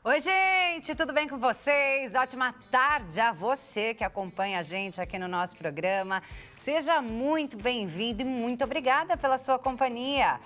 Oi, gente, tudo bem com vocês? Ótima tarde a você que acompanha a gente aqui no nosso programa. Seja muito bem-vindo e muito obrigada pela sua companhia.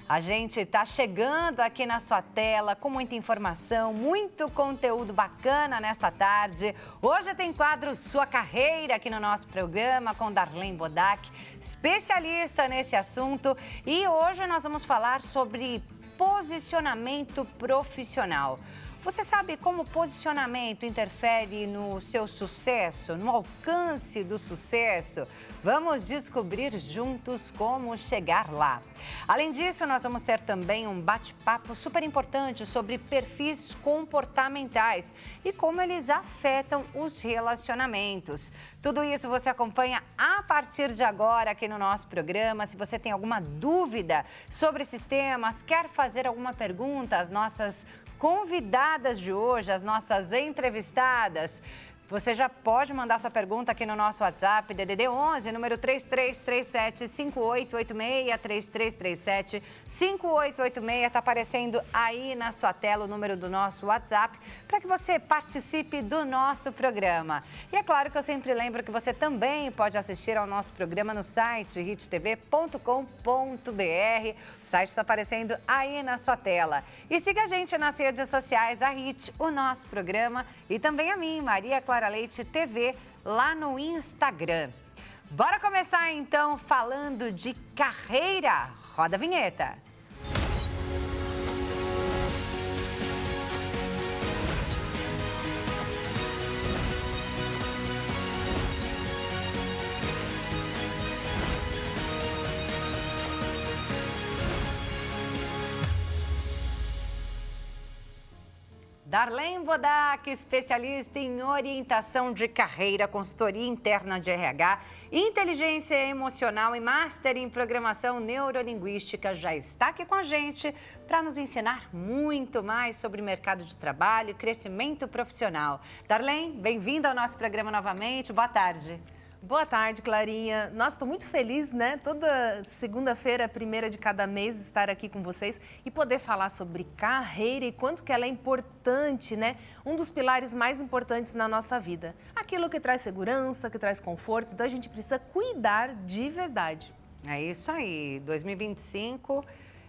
A gente está chegando aqui na sua tela com muita informação, muito conteúdo bacana nesta tarde. Hoje tem quadro Sua Carreira aqui no nosso programa com Darlene Bodac, especialista nesse assunto. E hoje nós vamos falar sobre posicionamento profissional. Você sabe como o posicionamento interfere no seu sucesso, no alcance do sucesso? Vamos descobrir juntos como chegar lá. Além disso, nós vamos ter também um bate-papo super importante sobre perfis comportamentais e como eles afetam os relacionamentos. Tudo isso você acompanha a partir de agora aqui no nosso programa. Se você tem alguma dúvida sobre esses temas, quer fazer alguma pergunta às nossas convidadas de hoje, as nossas entrevistadas, você já pode mandar sua pergunta aqui no nosso WhatsApp, DDD 11, número 3337-5886, 3337-5886. Está aparecendo aí na sua tela o número do nosso WhatsApp para que você participe do nosso programa. E é claro que eu sempre lembro que você também pode assistir ao nosso programa no site hittv.com.br. O site está aparecendo aí na sua tela. E siga a gente nas redes sociais, a Hit, o nosso programa, e também a mim, Maria Clara Leite TV, lá no Instagram. Bora começar então falando de carreira. Roda a vinheta. Darlene Bodac, especialista em orientação de carreira, consultoria interna de RH, inteligência emocional e master em programação neurolinguística, já está aqui com a gente para nos ensinar muito mais sobre mercado de trabalho e crescimento profissional. Darlene, bem-vinda ao nosso programa novamente. Boa tarde. Boa tarde, Clarinha. Nossa, estou muito feliz, né? Toda segunda-feira, primeira de cada mês, estar aqui com vocês e poder falar sobre carreira e quanto que ela é importante, né? Um dos pilares mais importantes na nossa vida. Aquilo que traz segurança, que traz conforto, então a gente precisa cuidar de verdade. É isso aí. 2025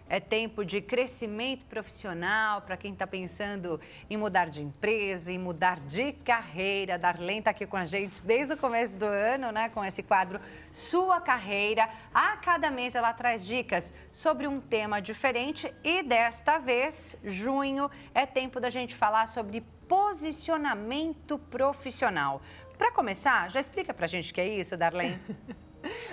é tempo de crescimento profissional para quem está pensando em mudar de empresa, em mudar de carreira. Darlene está aqui com a gente desde o começo do ano, né? Com esse quadro Sua Carreira. A cada mês ela traz dicas sobre um tema diferente e desta vez, junho, é tempo da gente falar sobre posicionamento profissional. Para começar, já explica para a gente o que é isso, Darlene?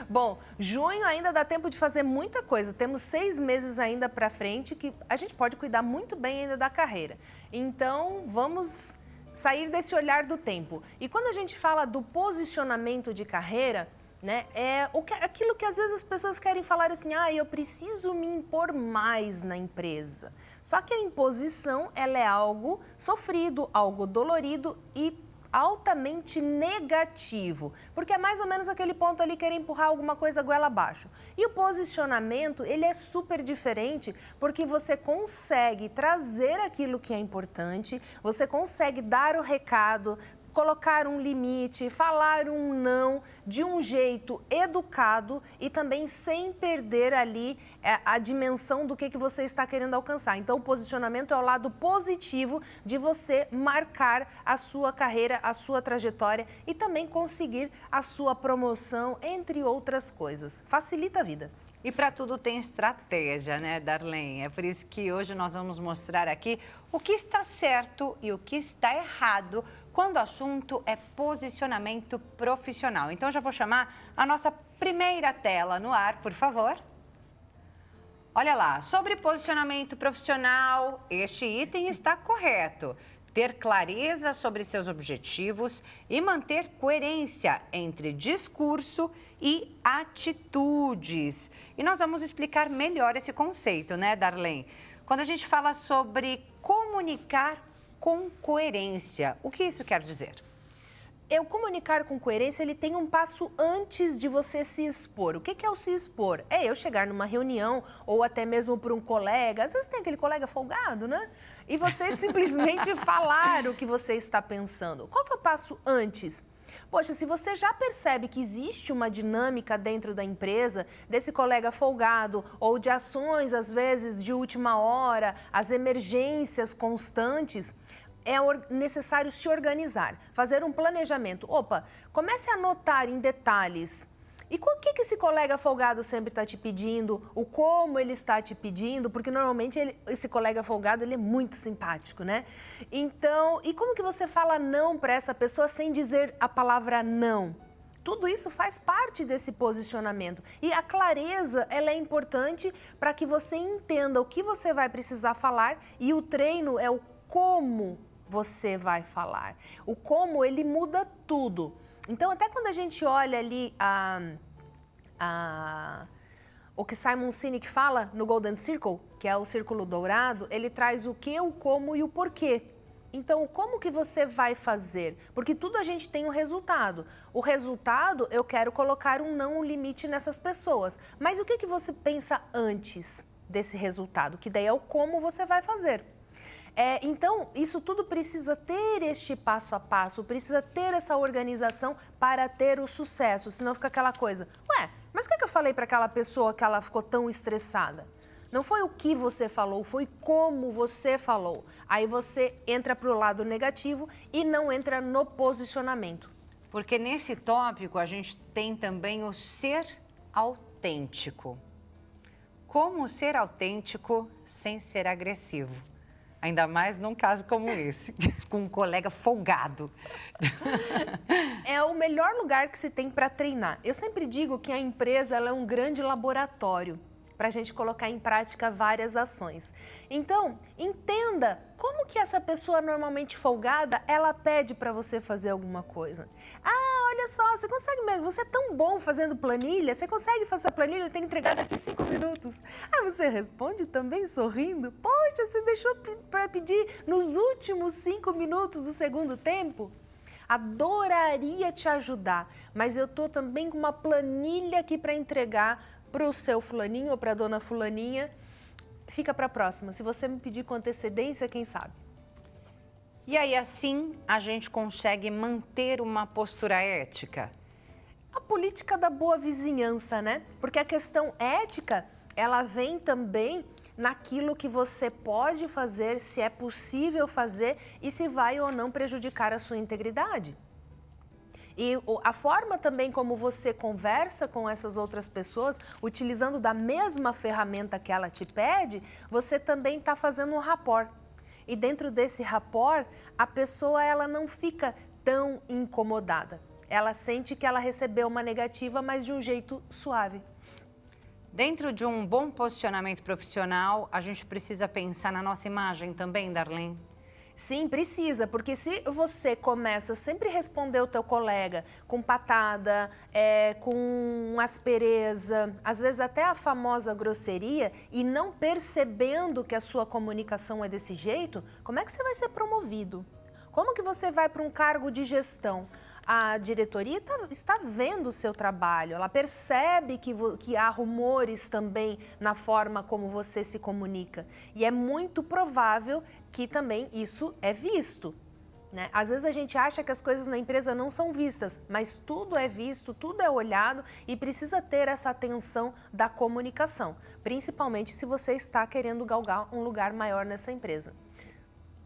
Bom, junho ainda dá tempo de fazer muita coisa. Temos 6 meses ainda para frente que a gente pode cuidar muito bem ainda da carreira. Então, vamos sair desse olhar do tempo. E quando a gente fala do posicionamento de carreira, né, aquilo que às vezes as pessoas querem falar assim, eu preciso me impor mais na empresa. Só que a imposição, ela é algo sofrido, algo dolorido e altamente negativo, porque é mais ou menos aquele ponto ali querer empurrar alguma coisa goela abaixo. E o posicionamento, ele é super diferente, porque você consegue trazer aquilo que é importante, você consegue dar o recado, colocar um limite, falar um não de um jeito educado e também sem perder ali a dimensão do que você está querendo alcançar. Então, o posicionamento é o lado positivo de você marcar a sua carreira, a sua trajetória e também conseguir a sua promoção, entre outras coisas. Facilita a vida. E para tudo tem estratégia, né, Darlene? É por isso que hoje nós vamos mostrar aqui o que está certo e o que está errado quando o assunto é posicionamento profissional. Então, já vou chamar a nossa primeira tela no ar, por favor. Olha lá, sobre posicionamento profissional, este item está correto. Ter clareza sobre seus objetivos e manter coerência entre discurso e atitudes. E nós vamos explicar melhor esse conceito, né, Darlene? Quando a gente fala sobre comunicar com coerência, o que isso quer dizer? O comunicar com coerência, ele tem um passo antes de você se expor. O que é o se expor? É eu chegar numa reunião ou até mesmo por um colega, às vezes tem aquele colega folgado, né? E você simplesmente falar o que você está pensando. Qual que é o passo antes? Poxa, se você já percebe que existe uma dinâmica dentro da empresa, desse colega folgado ou de ações, às vezes, de última hora, as emergências constantes, é necessário se organizar, fazer um planejamento. Opa, comece a anotar em detalhes. E o que esse colega folgado sempre está te pedindo? O como ele está te pedindo? Porque normalmente esse colega folgado ele é muito simpático, né? Então, e como que você fala não para essa pessoa sem dizer a palavra não? Tudo isso faz parte desse posicionamento. E a clareza, ela é importante para que você entenda o que você vai precisar falar e o treino é o como você vai falar. O como, ele muda tudo. Então, até quando a gente olha ali o que Simon Sinek fala no Golden Circle, que é o círculo dourado, ele traz o que, o como e o porquê. Então, como que você vai fazer? Porque tudo a gente tem um resultado. O resultado, eu quero colocar um não, um limite nessas pessoas. Mas o que você pensa antes desse resultado? Que daí é o como você vai fazer. Então, isso tudo precisa ter este passo a passo, precisa ter essa organização para ter o sucesso, senão fica aquela coisa, ué, mas o que eu falei para aquela pessoa que ela ficou tão estressada? Não foi o que você falou, foi como você falou. Aí você entra para o lado negativo e não entra no posicionamento. Porque nesse tópico a gente tem também o ser autêntico. Como ser autêntico sem ser agressivo? Ainda mais num caso como esse, com um colega folgado. É o melhor lugar que se tem para treinar. Eu sempre digo que a empresa ela é um grande laboratório para a gente colocar em prática várias ações. Então, entenda como que essa pessoa normalmente folgada, ela pede para você fazer alguma coisa. Ah, olha só, você consegue mesmo, você é tão bom fazendo planilha, você consegue fazer a planilha e tem que entregar daqui 5 minutos. Aí você responde também sorrindo, poxa, você deixou para pedir nos últimos 5 minutos do segundo tempo? Adoraria te ajudar, mas eu estou também com uma planilha aqui para entregar para o seu fulaninho ou para a dona fulaninha, fica para a próxima. Se você me pedir com antecedência, quem sabe? E aí, assim, a gente consegue manter uma postura ética? A política da boa vizinhança, né? Porque a questão ética, ela vem também naquilo que você pode fazer, se é possível fazer e se vai ou não prejudicar a sua integridade. E a forma também como você conversa com essas outras pessoas, utilizando da mesma ferramenta que ela te pede, você também está fazendo um rapport. E dentro desse rapport, a pessoa ela não fica tão incomodada. Ela sente que ela recebeu uma negativa, mas de um jeito suave. Dentro de um bom posicionamento profissional, a gente precisa pensar na nossa imagem também, Darlene? Sim, precisa, porque se você começa a sempre responder o teu colega com patada, com aspereza, às vezes até a famosa grosseria, e não percebendo que a sua comunicação é desse jeito, como é que você vai ser promovido? Como que você vai para um cargo de gestão? A diretoria está vendo o seu trabalho, ela percebe que há rumores também na forma como você se comunica. E é muito provável que também isso é visto, né? Às vezes a gente acha que as coisas na empresa não são vistas, mas tudo é visto, tudo é olhado e precisa ter essa atenção da comunicação, principalmente se você está querendo galgar um lugar maior nessa empresa.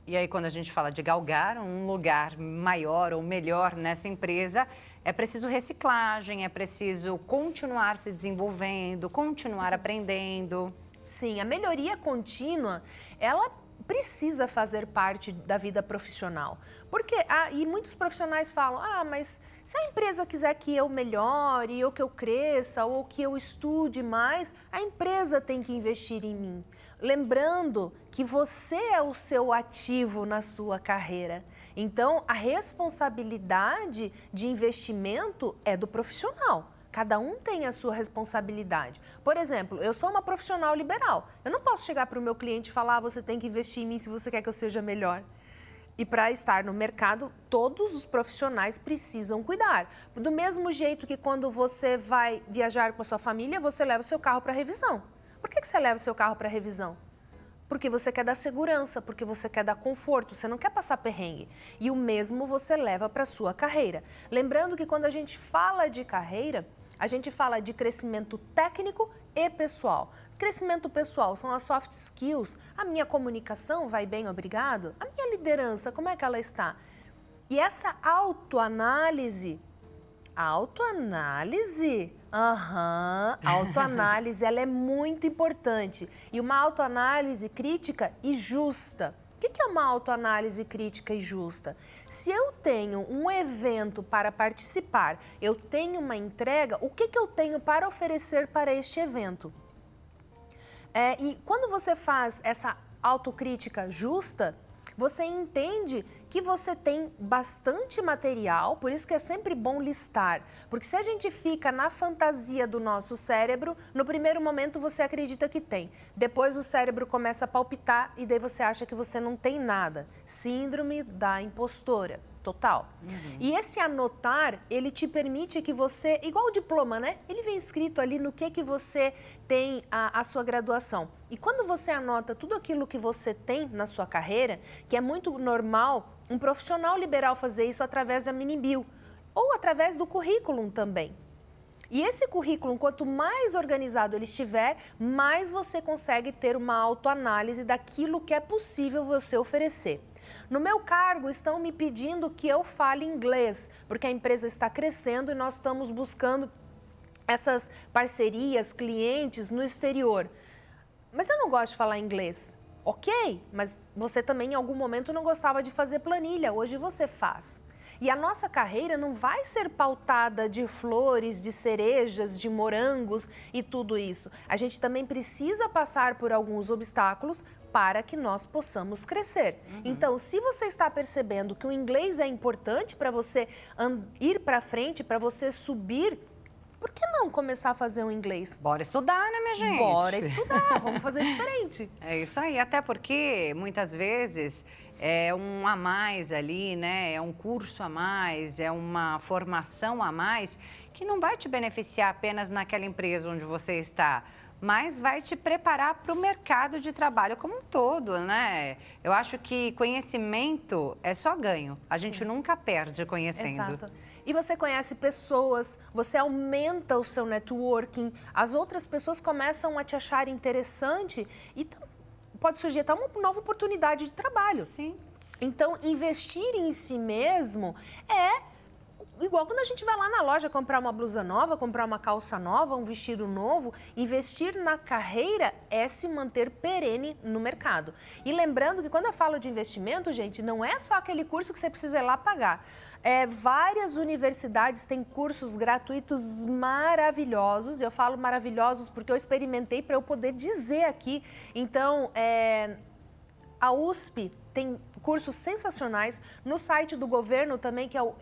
E aí, quando a gente fala de galgar um lugar maior ou melhor nessa empresa, é preciso reciclagem, é preciso continuar se desenvolvendo, continuar aprendendo. Sim, a melhoria contínua, ela precisa fazer parte da vida profissional. Porque, e muitos profissionais falam, mas se a empresa quiser que eu melhore, ou que eu cresça, ou que eu estude mais, a empresa tem que investir em mim. Lembrando que você é o seu ativo na sua carreira. Então, a responsabilidade de investimento é do profissional. Cada um tem a sua responsabilidade. Por exemplo, eu sou uma profissional liberal. Eu não posso chegar para o meu cliente e falar, você tem que investir em mim se você quer que eu seja melhor. E para estar no mercado, todos os profissionais precisam cuidar. Do mesmo jeito que quando você vai viajar com a sua família, você leva o seu carro para revisão. Por que você leva o seu carro para revisão? Porque você quer dar segurança, porque você quer dar conforto, você não quer passar perrengue. E o mesmo você leva para a sua carreira. Lembrando que quando a gente fala de carreira, a gente fala de crescimento técnico e pessoal. Crescimento pessoal são as soft skills. A minha comunicação vai bem, obrigado? A minha liderança, como é que ela está? E essa autoanálise, autoanálise, ela é muito importante. E uma autoanálise crítica e justa. O que é uma autoanálise crítica e justa? Se eu tenho um evento para participar, eu tenho uma entrega, o que eu tenho para oferecer para este evento? E quando você faz essa autocrítica justa, você entende que você tem bastante material, por isso que é sempre bom listar. Porque se a gente fica na fantasia do nosso cérebro, no primeiro momento você acredita que tem. Depois o cérebro começa a palpitar e daí você acha que você não tem nada. Síndrome da impostora. Total. E esse anotar, ele te permite que você, igual o diploma, né? Ele vem escrito ali no que você tem a sua graduação. E quando você anota tudo aquilo que você tem na sua carreira, que é muito normal um profissional liberal fazer isso através da mini-bio ou através do currículo também. E esse currículo, quanto mais organizado ele estiver, mais você consegue ter uma autoanálise daquilo que é possível você oferecer. No meu cargo, estão me pedindo que eu fale inglês, porque a empresa está crescendo e nós estamos buscando essas parcerias, clientes no exterior. Mas eu não gosto de falar inglês. Ok, mas você também em algum momento não gostava de fazer planilha, hoje você faz. E a nossa carreira não vai ser pautada de flores, de cerejas, de morangos e tudo isso. A gente também precisa passar por alguns obstáculos para que nós possamos crescer. Então, se você está percebendo que o inglês é importante para você ir para frente, para você subir, por que não começar a fazer um inglês? Bora estudar, né, minha gente? Bora estudar, vamos fazer diferente. É isso aí, até porque muitas vezes é um a mais ali, né? É um curso a mais, é uma formação a mais que não vai te beneficiar apenas naquela empresa onde você está, mas vai te preparar para o mercado de trabalho como um todo, né? Eu acho que conhecimento é só ganho. A gente nunca perde conhecendo. Exato. E você conhece pessoas, você aumenta o seu networking, as outras pessoas começam a te achar interessante e pode surgir até uma nova oportunidade de trabalho. Sim. Então, investir em si mesmo é igual quando a gente vai lá na loja comprar uma blusa nova, comprar uma calça nova, um vestido novo. Investir na carreira é se manter perene no mercado. E lembrando que quando eu falo de investimento, gente, não é só aquele curso que você precisa ir lá pagar. Várias universidades têm cursos gratuitos maravilhosos. Eu falo maravilhosos porque eu experimentei para eu poder dizer aqui. Então, a USP tem cursos sensacionais. No site do governo também, que é o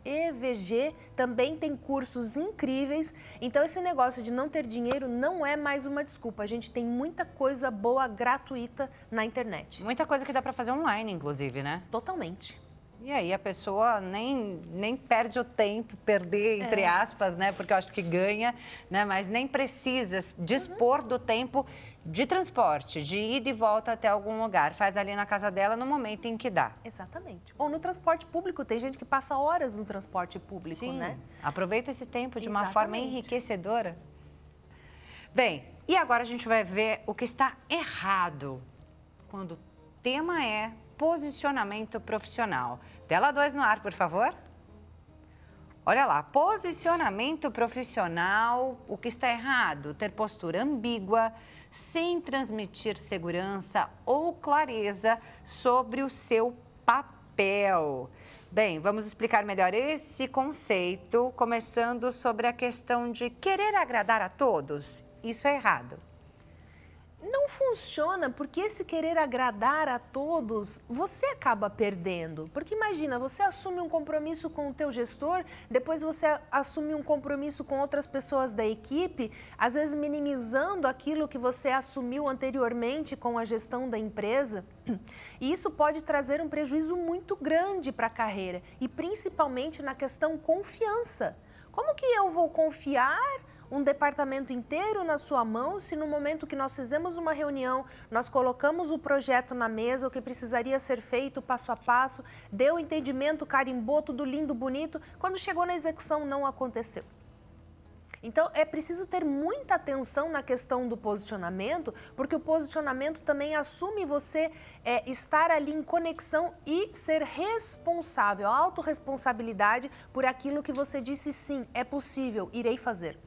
EVG, também tem cursos incríveis. Então, esse negócio de não ter dinheiro não é mais uma desculpa. A gente tem muita coisa boa, gratuita na internet. Muita coisa que dá para fazer online, inclusive, né? Totalmente. E aí a pessoa nem perde o tempo, perder, entre aspas, né? Porque eu acho que ganha, né? Mas nem precisa dispor do tempo de transporte, de ida e volta até algum lugar. Faz ali na casa dela no momento em que dá. Exatamente. Ou no transporte público. Tem gente que passa horas no transporte público, Sim. né? Aproveita esse tempo de uma forma enriquecedora. Bem, e agora a gente vai ver o que está errado quando o tema é posicionamento profissional. Tela 2 no ar, por favor. Olha lá, posicionamento profissional, o que está errado? Ter postura ambígua, sem transmitir segurança ou clareza sobre o seu papel. Bem, vamos explicar melhor esse conceito, começando sobre a questão de querer agradar a todos. Isso é errado. Não funciona porque esse querer agradar a todos, você acaba perdendo. Porque imagina, você assume um compromisso com o teu gestor, depois você assume um compromisso com outras pessoas da equipe, às vezes minimizando aquilo que você assumiu anteriormente com a gestão da empresa. E isso pode trazer um prejuízo muito grande para a carreira e principalmente na questão confiança. Como que eu vou confiar um departamento inteiro na sua mão, se no momento que nós fizemos uma reunião, nós colocamos o projeto na mesa, o que precisaria ser feito passo a passo, deu o entendimento, carimbou, tudo lindo, bonito, quando chegou na execução não aconteceu. Então, é preciso ter muita atenção na questão do posicionamento, porque o posicionamento também assume você estar ali em conexão e ser responsável, a autorresponsabilidade por aquilo que você disse sim, é possível, irei fazer.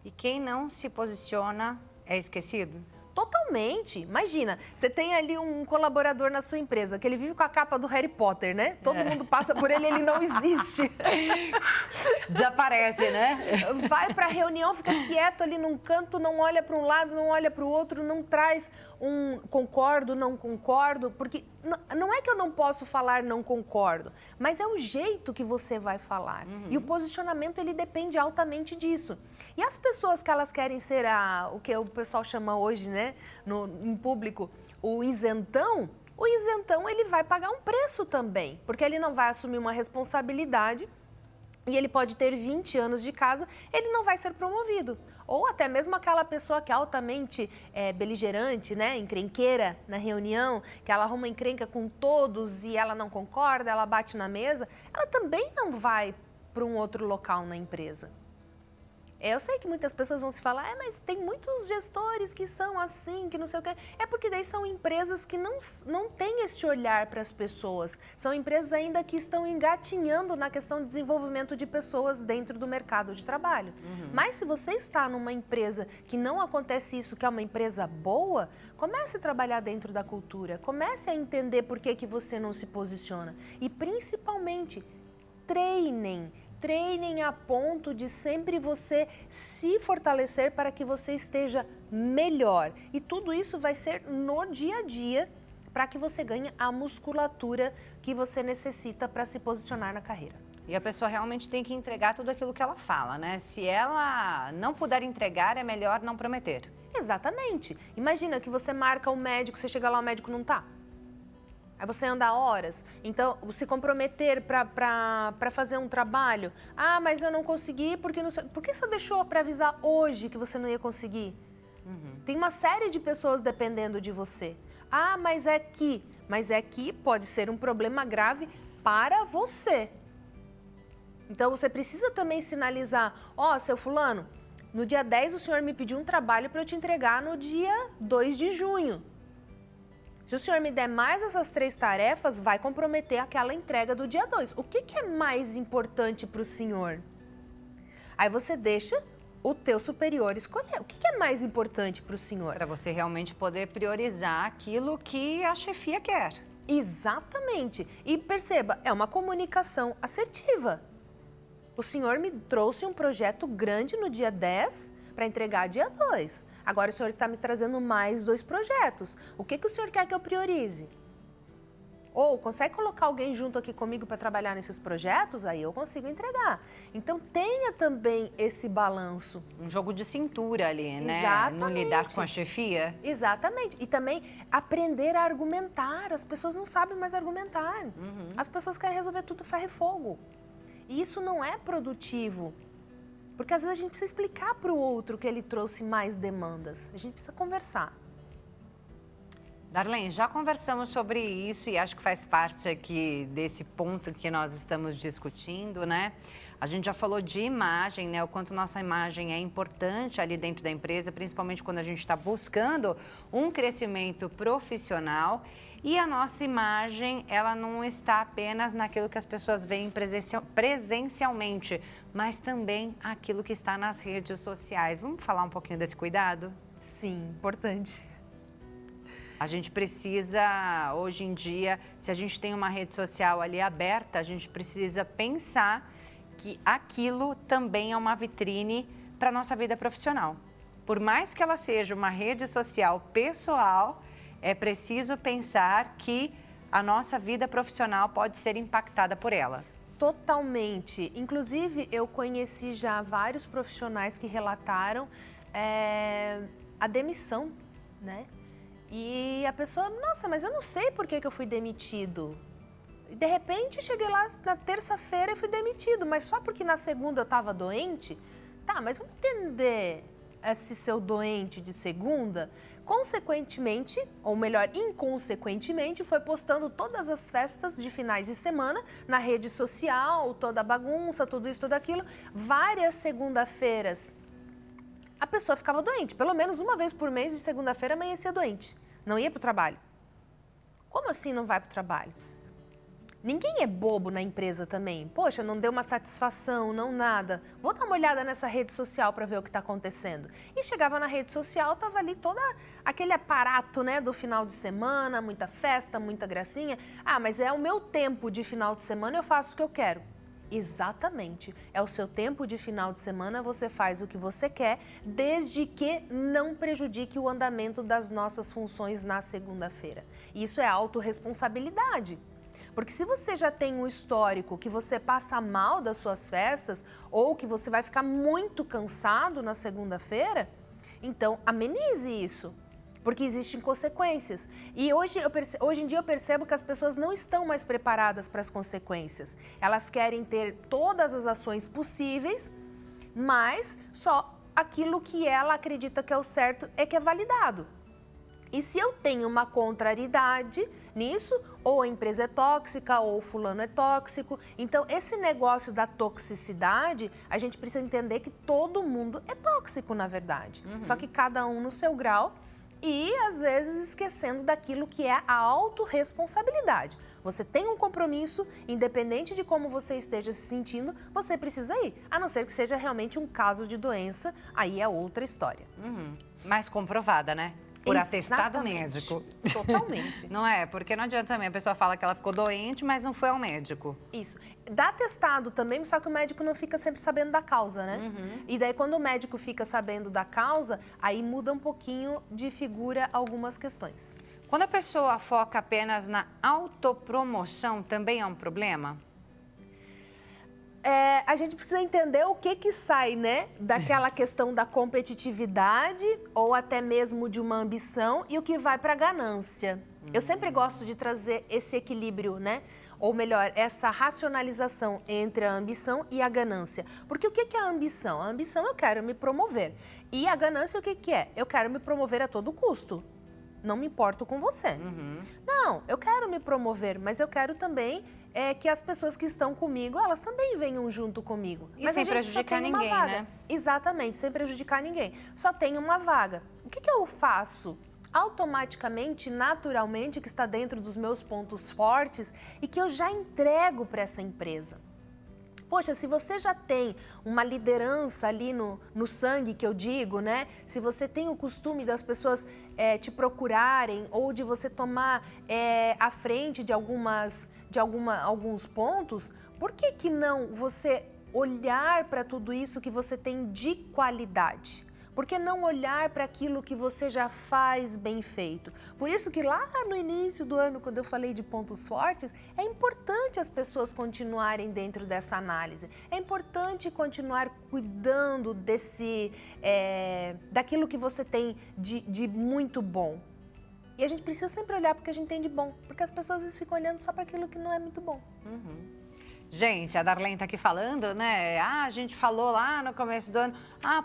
E quem não se posiciona é esquecido? Totalmente. Imagina, você tem ali um colaborador na sua empresa, que ele vive com a capa do Harry Potter, né? Todo mundo passa por ele, ele não existe. Desaparece, né? Vai para a reunião, fica quieto ali num canto, não olha para um lado, não olha para o outro, não traz um concordo, não concordo, porque não é que eu não posso falar não concordo, mas é o jeito que você vai falar. E o posicionamento, ele depende altamente disso. E as pessoas que elas querem ser o que o pessoal chama hoje, né, em público, o isentão ele vai pagar um preço também, porque ele não vai assumir uma responsabilidade e ele pode ter 20 anos de casa, ele não vai ser promovido. Ou até mesmo aquela pessoa que é altamente beligerante, né, encrenqueira na reunião, que ela arruma encrenca com todos e ela não concorda, ela bate na mesa, ela também não vai para um outro local na empresa. Eu sei que muitas pessoas vão se falar, mas tem muitos gestores que são assim, que não sei o quê. É porque daí são empresas que não têm esse olhar para as pessoas. São empresas ainda que estão engatinhando na questão de desenvolvimento de pessoas dentro do mercado de trabalho. Mas se você está numa empresa que não acontece isso, que é uma empresa boa, comece a trabalhar dentro da cultura. Comece a entender por que você não se posiciona. E principalmente, treinem a ponto de sempre você se fortalecer para que você esteja melhor. E tudo isso vai ser no dia a dia para que você ganhe a musculatura que você necessita para se posicionar na carreira. E a pessoa realmente tem que entregar tudo aquilo que ela fala, né? Se ela não puder entregar, é melhor não prometer. Exatamente. Imagina que você marca um médico, você chega lá, o médico não está. Aí você anda horas, então se comprometer para fazer um trabalho. Ah, mas eu não consegui porque não sei. Por que você deixou para avisar hoje que você não ia conseguir? Tem uma série de pessoas dependendo de você. Ah, mas é que pode ser um problema grave para você. Então você precisa também sinalizar, seu fulano, no dia 10 o senhor me pediu um trabalho para eu te entregar no dia 2 de junho. Se o senhor me der mais essas 3 tarefas, vai comprometer aquela entrega do dia 2. O que é mais importante para o senhor? Aí você deixa o teu superior escolher. O que é mais importante para o senhor? Para você realmente poder priorizar aquilo que a chefia quer. Exatamente. E perceba, é uma comunicação assertiva. O senhor me trouxe um projeto grande no dia 10 para entregar dia 2. Agora o senhor está me trazendo mais 2 projetos. O que o senhor quer que eu priorize? Ou consegue colocar alguém junto aqui comigo para trabalhar nesses projetos? Aí eu consigo entregar. Então tenha também esse balanço. Um jogo de cintura ali, né? Exatamente. Não lidar com a chefia. Exatamente. E também aprender a argumentar. As pessoas não sabem mais argumentar. As pessoas querem resolver tudo ferro e fogo. E isso não é produtivo. Porque às vezes a gente precisa explicar para o outro que ele trouxe mais demandas. A gente precisa conversar. Darlene, já conversamos sobre isso e acho que faz parte aqui desse ponto que nós estamos discutindo, né? A gente já falou de imagem, né? O quanto nossa imagem é importante ali dentro da empresa, principalmente quando a gente está buscando um crescimento profissional. E a nossa imagem, ela não está apenas naquilo que as pessoas veem presencialmente, mas também aquilo que está nas redes sociais. Vamos falar um pouquinho desse cuidado? Sim, importante. A gente precisa, hoje em dia, se a gente tem uma rede social ali aberta, a gente precisa pensar que aquilo também é uma vitrine para a nossa vida profissional. por mais que ela seja uma rede social pessoal, é preciso pensar que a nossa vida profissional pode ser impactada por ela. Totalmente. Inclusive, eu conheci já vários profissionais que relataram a demissão, né? E a pessoa, nossa, mas eu não sei por que eu fui demitido. E de repente, cheguei lá na terça-feira e fui demitido, mas só porque na segunda eu estava doente? Tá, mas vamos entender esse seu doente de segunda? Consequentemente, ou melhor, inconsequentemente, foi postando todas as festas de finais de semana na rede social, toda a bagunça, tudo isso, tudo aquilo. Várias segunda-feiras, a pessoa ficava doente. Pelo menos uma vez por mês, de segunda-feira, amanhecia doente. Não ia para o trabalho. Como assim não vai para o trabalho? Ninguém é bobo na empresa também. Poxa, não deu uma satisfação, não nada. Vou dar uma olhada nessa rede social para ver o que está acontecendo. E chegava na rede social, estava ali todo aquele aparato, né, do final de semana, muita festa, muita gracinha. Ah, mas é o meu tempo de final de semana, eu faço o que eu quero. Exatamente. É o seu tempo de final de semana, você faz o que você quer, desde que não prejudique o andamento das nossas funções na segunda-feira. Isso é autorresponsabilidade. Porque se você já tem um histórico que você passa mal das suas festas ou que você vai ficar muito cansado na segunda-feira, então amenize isso, porque existem consequências. E hoje em dia eu percebo que as pessoas não estão mais preparadas para as consequências. Elas querem ter todas as ações possíveis, mas só aquilo que ela acredita que é o certo é que é validado. E se eu tenho uma contrariedade nisso, ou a empresa é tóxica, ou o fulano é tóxico. Então, esse negócio da toxicidade, a gente precisa entender que todo mundo é tóxico, na verdade. Só que cada um no seu grau e, às vezes, esquecendo daquilo que é a autorresponsabilidade. Você tem um compromisso, independente de como você esteja se sentindo, você precisa ir. A não ser que seja realmente um caso de doença, aí é outra história. Mais comprovada, né? Por atestado médico. Totalmente. Não é? Porque não adianta também a pessoa fala que ela ficou doente, mas não foi ao médico. Isso. Dá atestado também, só que o médico não fica sempre sabendo da causa, né? E daí, quando o médico fica sabendo da causa, aí muda um pouquinho de figura algumas questões. Quando a pessoa foca apenas na autopromoção, também é um problema? A gente precisa entender o que sai, né, daquela questão da competitividade ou até mesmo de uma ambição e o que vai para a ganância. Eu sempre gosto de trazer esse equilíbrio, né? Ou melhor, essa racionalização entre a ambição e a ganância. Porque o que é a ambição? A ambição eu quero me promover. E a ganância o que é? Eu quero me promover a todo custo. Não me importo com você. Não, eu quero me promover, mas eu quero também que as pessoas que estão comigo, elas também venham junto comigo. E mas sem a gente prejudicar só tem uma ninguém, vaga. né? Exatamente, sem prejudicar ninguém. Só tem uma vaga. O que eu faço? Automaticamente, naturalmente, que está dentro dos meus pontos fortes e que eu já entrego para essa empresa. Poxa, se você já tem uma liderança ali no sangue, que eu digo, né? Se você tem o costume das pessoas te procurarem ou de você tomar a frente de alguns pontos, por que não você olhar para tudo isso que você tem de qualidade? Por que não olhar para aquilo que você já faz bem feito? Por isso que lá no início do ano, quando eu falei de pontos fortes, é importante as pessoas continuarem dentro dessa análise. É importante continuar cuidando daquilo que você tem de muito bom. E a gente precisa sempre olhar para o que a gente tem de bom, porque as pessoas às vezes ficam olhando só para aquilo que não é muito bom. Gente, a Darlene tá aqui falando, né? A gente falou lá no começo do ano.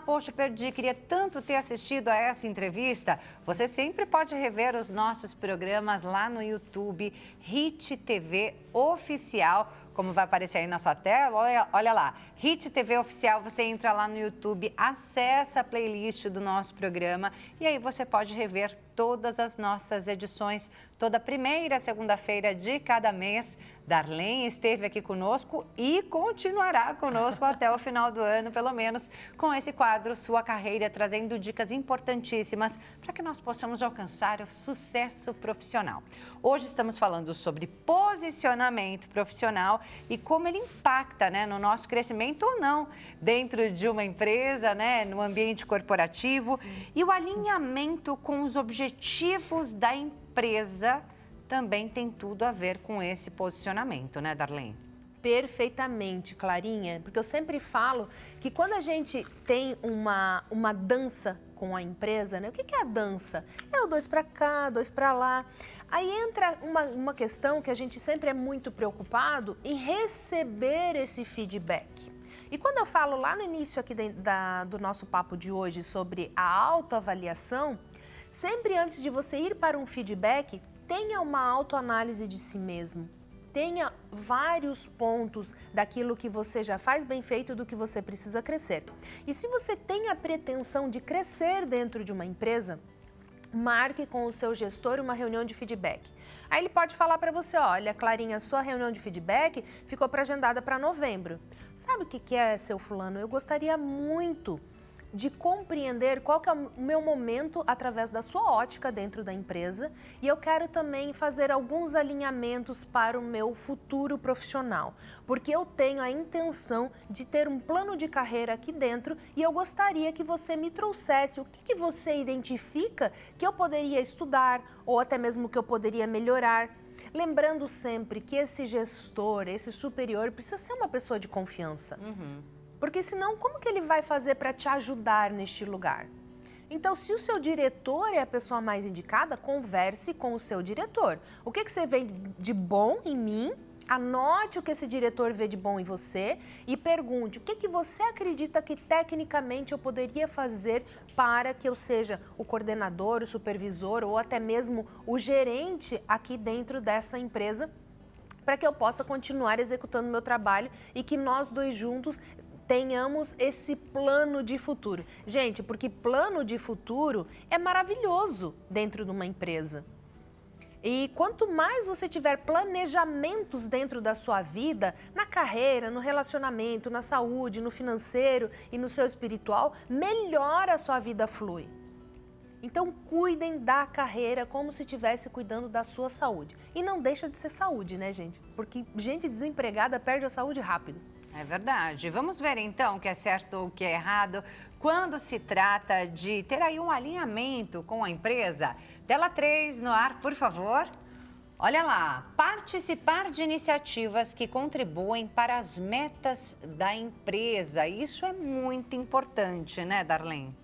Poxa, perdi, queria tanto ter assistido a essa entrevista. Você sempre pode rever os nossos programas lá no YouTube, Hit TV Oficial, como vai aparecer aí na sua tela. Olha lá, Hit TV Oficial, você entra lá no YouTube, acessa a playlist do nosso programa e aí você pode rever todas as nossas edições, toda primeira segunda-feira de cada mês. Darlene esteve aqui conosco e continuará conosco até o final do ano, pelo menos com esse quadro Sua Carreira, trazendo dicas importantíssimas para que nós possamos alcançar o sucesso profissional. Hoje estamos falando sobre posicionamento profissional e como ele impacta, né, no nosso crescimento posicionamento ou não dentro de uma empresa, né, no ambiente corporativo. Sim. E o alinhamento com os objetivos da empresa também tem tudo a ver com esse posicionamento, né, Darlene? Perfeitamente, Clarinha, porque eu sempre falo que quando a gente tem uma dança com a empresa, né? O que é a dança? É o 2 para cá, 2 para lá. Aí entra uma questão que a gente sempre é muito preocupado em receber esse feedback. E quando eu falo lá no início aqui do nosso papo de hoje sobre a autoavaliação, sempre antes de você ir para um feedback, tenha uma autoanálise de si mesmo. Tenha vários pontos daquilo que você já faz bem feito, do que você precisa crescer. E se você tem a pretensão de crescer dentro de uma empresa, marque com o seu gestor uma reunião de feedback. Aí ele pode falar para você, olha, Clarinha, sua reunião de feedback ficou agendada para novembro. Sabe o que é, seu fulano? Eu gostaria muito de compreender qual que é o meu momento através da sua ótica dentro da empresa e eu quero também fazer alguns alinhamentos para o meu futuro profissional, porque eu tenho a intenção de ter um plano de carreira aqui dentro e eu gostaria que você me trouxesse o que você identifica que eu poderia estudar ou até mesmo que eu poderia melhorar. Lembrando sempre que esse gestor, esse superior, precisa ser uma pessoa de confiança. Porque senão, como que ele vai fazer para te ajudar neste lugar? Então, se o seu diretor é a pessoa mais indicada, converse com o seu diretor. O que você vê de bom em mim? Anote o que esse diretor vê de bom em você e pergunte o que você acredita que tecnicamente eu poderia fazer para que eu seja o coordenador, o supervisor ou até mesmo o gerente aqui dentro dessa empresa, para que eu possa continuar executando meu trabalho e que nós dois juntos tenhamos esse plano de futuro. Gente, porque plano de futuro é maravilhoso dentro de uma empresa. E quanto mais você tiver planejamentos dentro da sua vida, na carreira, no relacionamento, na saúde, no financeiro e no seu espiritual, melhor a sua vida flui. Então, cuidem da carreira como se estivesse cuidando da sua saúde. E não deixa de ser saúde, né, gente? Porque gente desempregada perde a saúde rápido. É verdade. Vamos ver então o que é certo ou o que é errado quando se trata de ter aí um alinhamento com a empresa. Tela 3 no ar, por favor. Olha lá, participar de iniciativas que contribuem para as metas da empresa. Isso é muito importante, né, Darlene?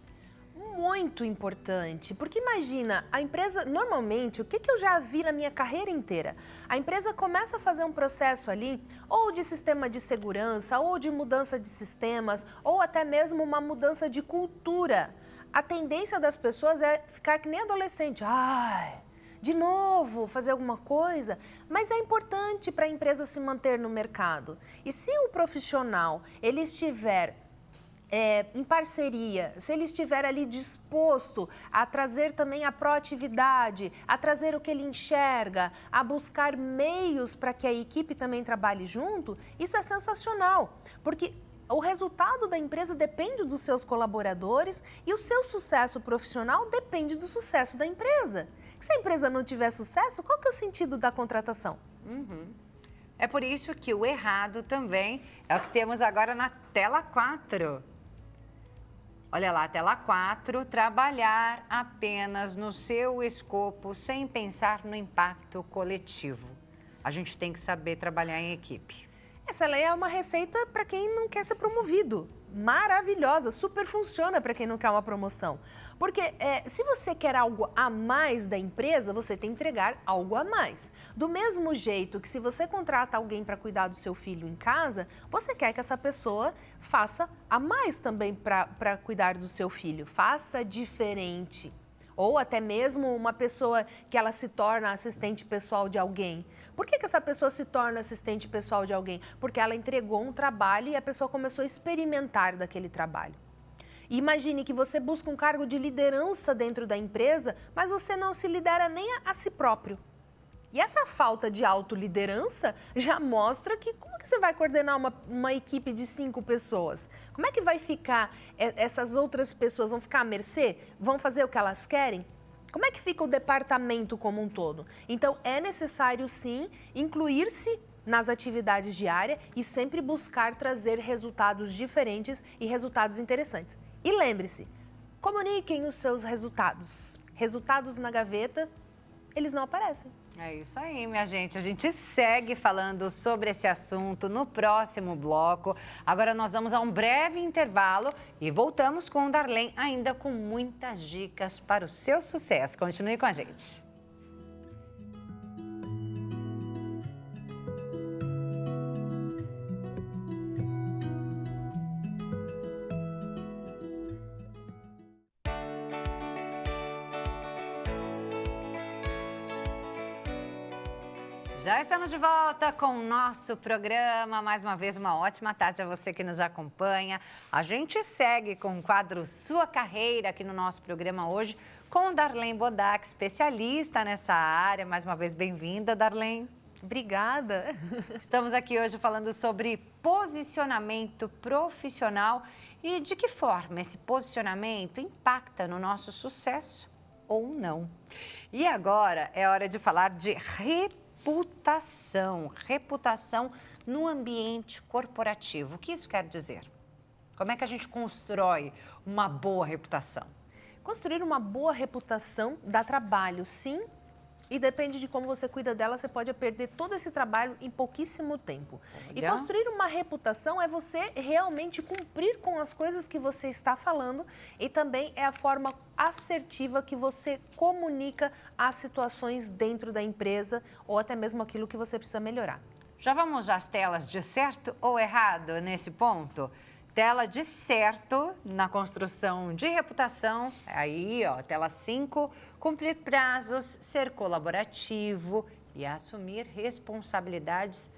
Muito importante, porque imagina, a empresa, normalmente, o que eu já vi na minha carreira inteira? A empresa começa a fazer um processo ali, ou de sistema de segurança, ou de mudança de sistemas, ou até mesmo uma mudança de cultura. A tendência das pessoas é ficar que nem adolescente, de novo, fazer alguma coisa, mas é importante para a empresa se manter no mercado. E se o profissional, ele estiver em parceria, se ele estiver ali disposto a trazer também a proatividade, a trazer o que ele enxerga, a buscar meios para que a equipe também trabalhe junto, isso é sensacional, porque o resultado da empresa depende dos seus colaboradores e o seu sucesso profissional depende do sucesso da empresa. Se a empresa não tiver sucesso, qual que é o sentido da contratação? É por isso que o errado também é o que temos agora na tela 4. Olha lá, tela 4, trabalhar apenas no seu escopo sem pensar no impacto coletivo. A gente tem que saber trabalhar em equipe. Essa lei é uma receita para quem não quer ser promovido. Maravilhosa, super funciona para quem não quer uma promoção. Porque se você quer algo a mais da empresa, você tem que entregar algo a mais. Do mesmo jeito que se você contrata alguém para cuidar do seu filho em casa, você quer que essa pessoa faça a mais também para cuidar do seu filho. Faça diferente. Ou até mesmo uma pessoa que ela se torna assistente pessoal de alguém. Por que essa pessoa se torna assistente pessoal de alguém? Porque ela entregou um trabalho e a pessoa começou a experimentar daquele trabalho. Imagine que você busca um cargo de liderança dentro da empresa, mas você não se lidera nem a si próprio. E essa falta de autoliderança já mostra que como que você vai coordenar uma equipe de 5 pessoas? Como é que vai ficar, essas outras pessoas vão ficar à mercê? Vão fazer o que elas querem? Como é que fica o departamento como um todo? Então, é necessário, sim, incluir-se nas atividades diárias e sempre buscar trazer resultados diferentes e resultados interessantes. E lembre-se, comuniquem os seus resultados. Resultados na gaveta, eles não aparecem. É isso aí, minha gente. A gente segue falando sobre esse assunto no próximo bloco. Agora nós vamos a um breve intervalo e voltamos com o Darlene, ainda com muitas dicas para o seu sucesso. Continue com a gente. Já estamos de volta com o nosso programa. Mais uma vez, uma ótima tarde a você que nos acompanha. A gente segue com o quadro Sua Carreira aqui no nosso programa hoje com Darlene Bodac, especialista nessa área. Mais uma vez, bem-vinda, Darlene. Obrigada. Estamos aqui hoje falando sobre posicionamento profissional e de que forma esse posicionamento impacta no nosso sucesso ou não. E agora é hora de falar de reputação no ambiente corporativo. O que isso quer dizer? Como é que a gente constrói uma boa reputação? Construir uma boa reputação dá trabalho, sim, e depende de como você cuida dela, você pode perder todo esse trabalho em pouquíssimo tempo. Olha. E construir uma reputação é você realmente cumprir com as coisas que você está falando e também é a forma assertiva que você comunica as situações dentro da empresa ou até mesmo aquilo que você precisa melhorar. Já vamos às telas de certo ou errado nesse ponto? Tela de certo na construção de reputação, aí ó, tela 5, cumprir prazos, ser colaborativo e assumir responsabilidades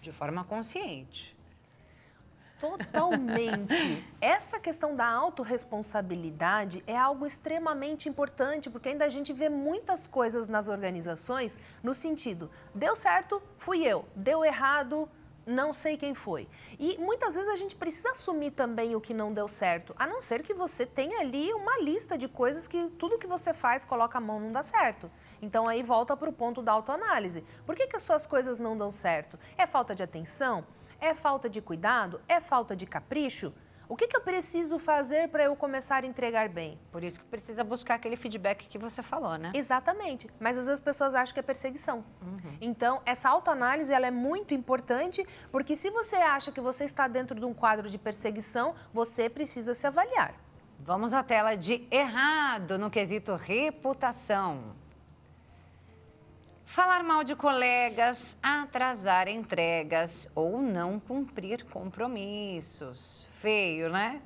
de forma consciente. Totalmente. Essa questão da autorresponsabilidade é algo extremamente importante, porque ainda a gente vê muitas coisas nas organizações no sentido, deu certo, fui eu, deu errado, não sei quem foi. E muitas vezes a gente precisa assumir também o que não deu certo, a não ser que você tenha ali uma lista de coisas que tudo que você faz, coloca a mão, não dá certo. Então aí volta para o ponto da autoanálise. Por que as suas coisas não dão certo? É falta de atenção? É falta de cuidado? É falta de capricho? O que eu preciso fazer para eu começar a entregar bem? Por isso que precisa buscar aquele feedback que você falou, né? Exatamente, mas às vezes as pessoas acham que é perseguição. Então, essa autoanálise ela é muito importante, porque se você acha que você está dentro de um quadro de perseguição, você precisa se avaliar. Vamos à tela de errado no quesito reputação. Falar mal de colegas, atrasar entregas ou não cumprir compromissos. Feio, né?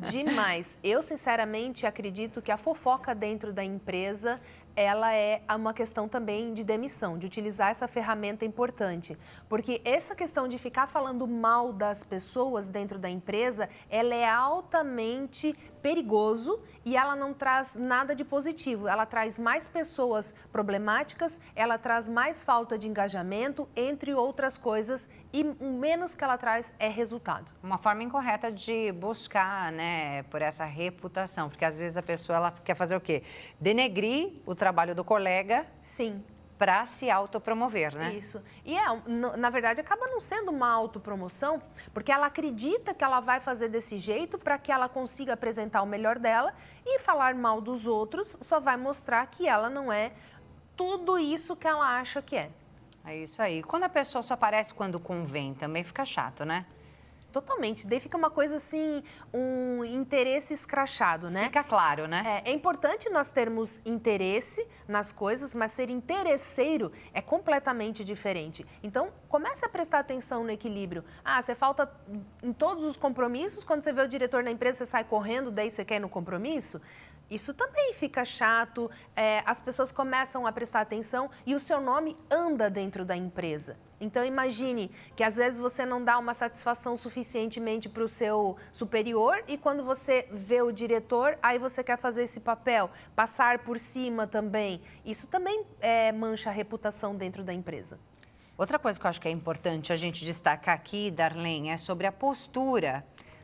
Demais. Eu, sinceramente, acredito que a fofoca dentro da empresa, ela é uma questão também de demissão, de utilizar essa ferramenta importante. Porque essa questão de ficar falando mal das pessoas dentro da empresa, ela é altamente perigoso e ela não traz nada de positivo. Ela traz mais pessoas problemáticas, ela traz mais falta de engajamento, entre outras coisas, e o menos que ela traz é resultado. Uma forma incorreta de buscar, né, por essa reputação, porque às vezes a pessoa ela quer fazer o quê? Denegrir o trabalho do colega. Sim. Para se autopromover, né? Isso. E na verdade, acaba não sendo uma autopromoção, porque ela acredita que ela vai fazer desse jeito para que ela consiga apresentar o melhor dela e falar mal dos outros só vai mostrar que ela não é tudo isso que ela acha que é. É isso aí. Quando a pessoa só aparece quando convém, também fica chato, né? Totalmente. Daí fica uma coisa assim, um interesse escrachado, né? Fica claro, né? É importante nós termos interesse nas coisas, mas ser interesseiro é completamente diferente. Então, comece a prestar atenção no equilíbrio. Ah, você falta em todos os compromissos, quando você vê o diretor da empresa, você sai correndo, daí você quer ir no compromisso? Isso também fica chato, as pessoas começam a prestar atenção e o seu nome anda dentro da empresa. Então, imagine que às vezes você não dá uma satisfação suficientemente para o seu superior e quando você vê o diretor, aí você quer fazer esse papel, passar por cima também. Isso também mancha a reputação dentro da empresa. Outra coisa que eu acho que é importante a gente destacar aqui, Darlene, é sobre a postura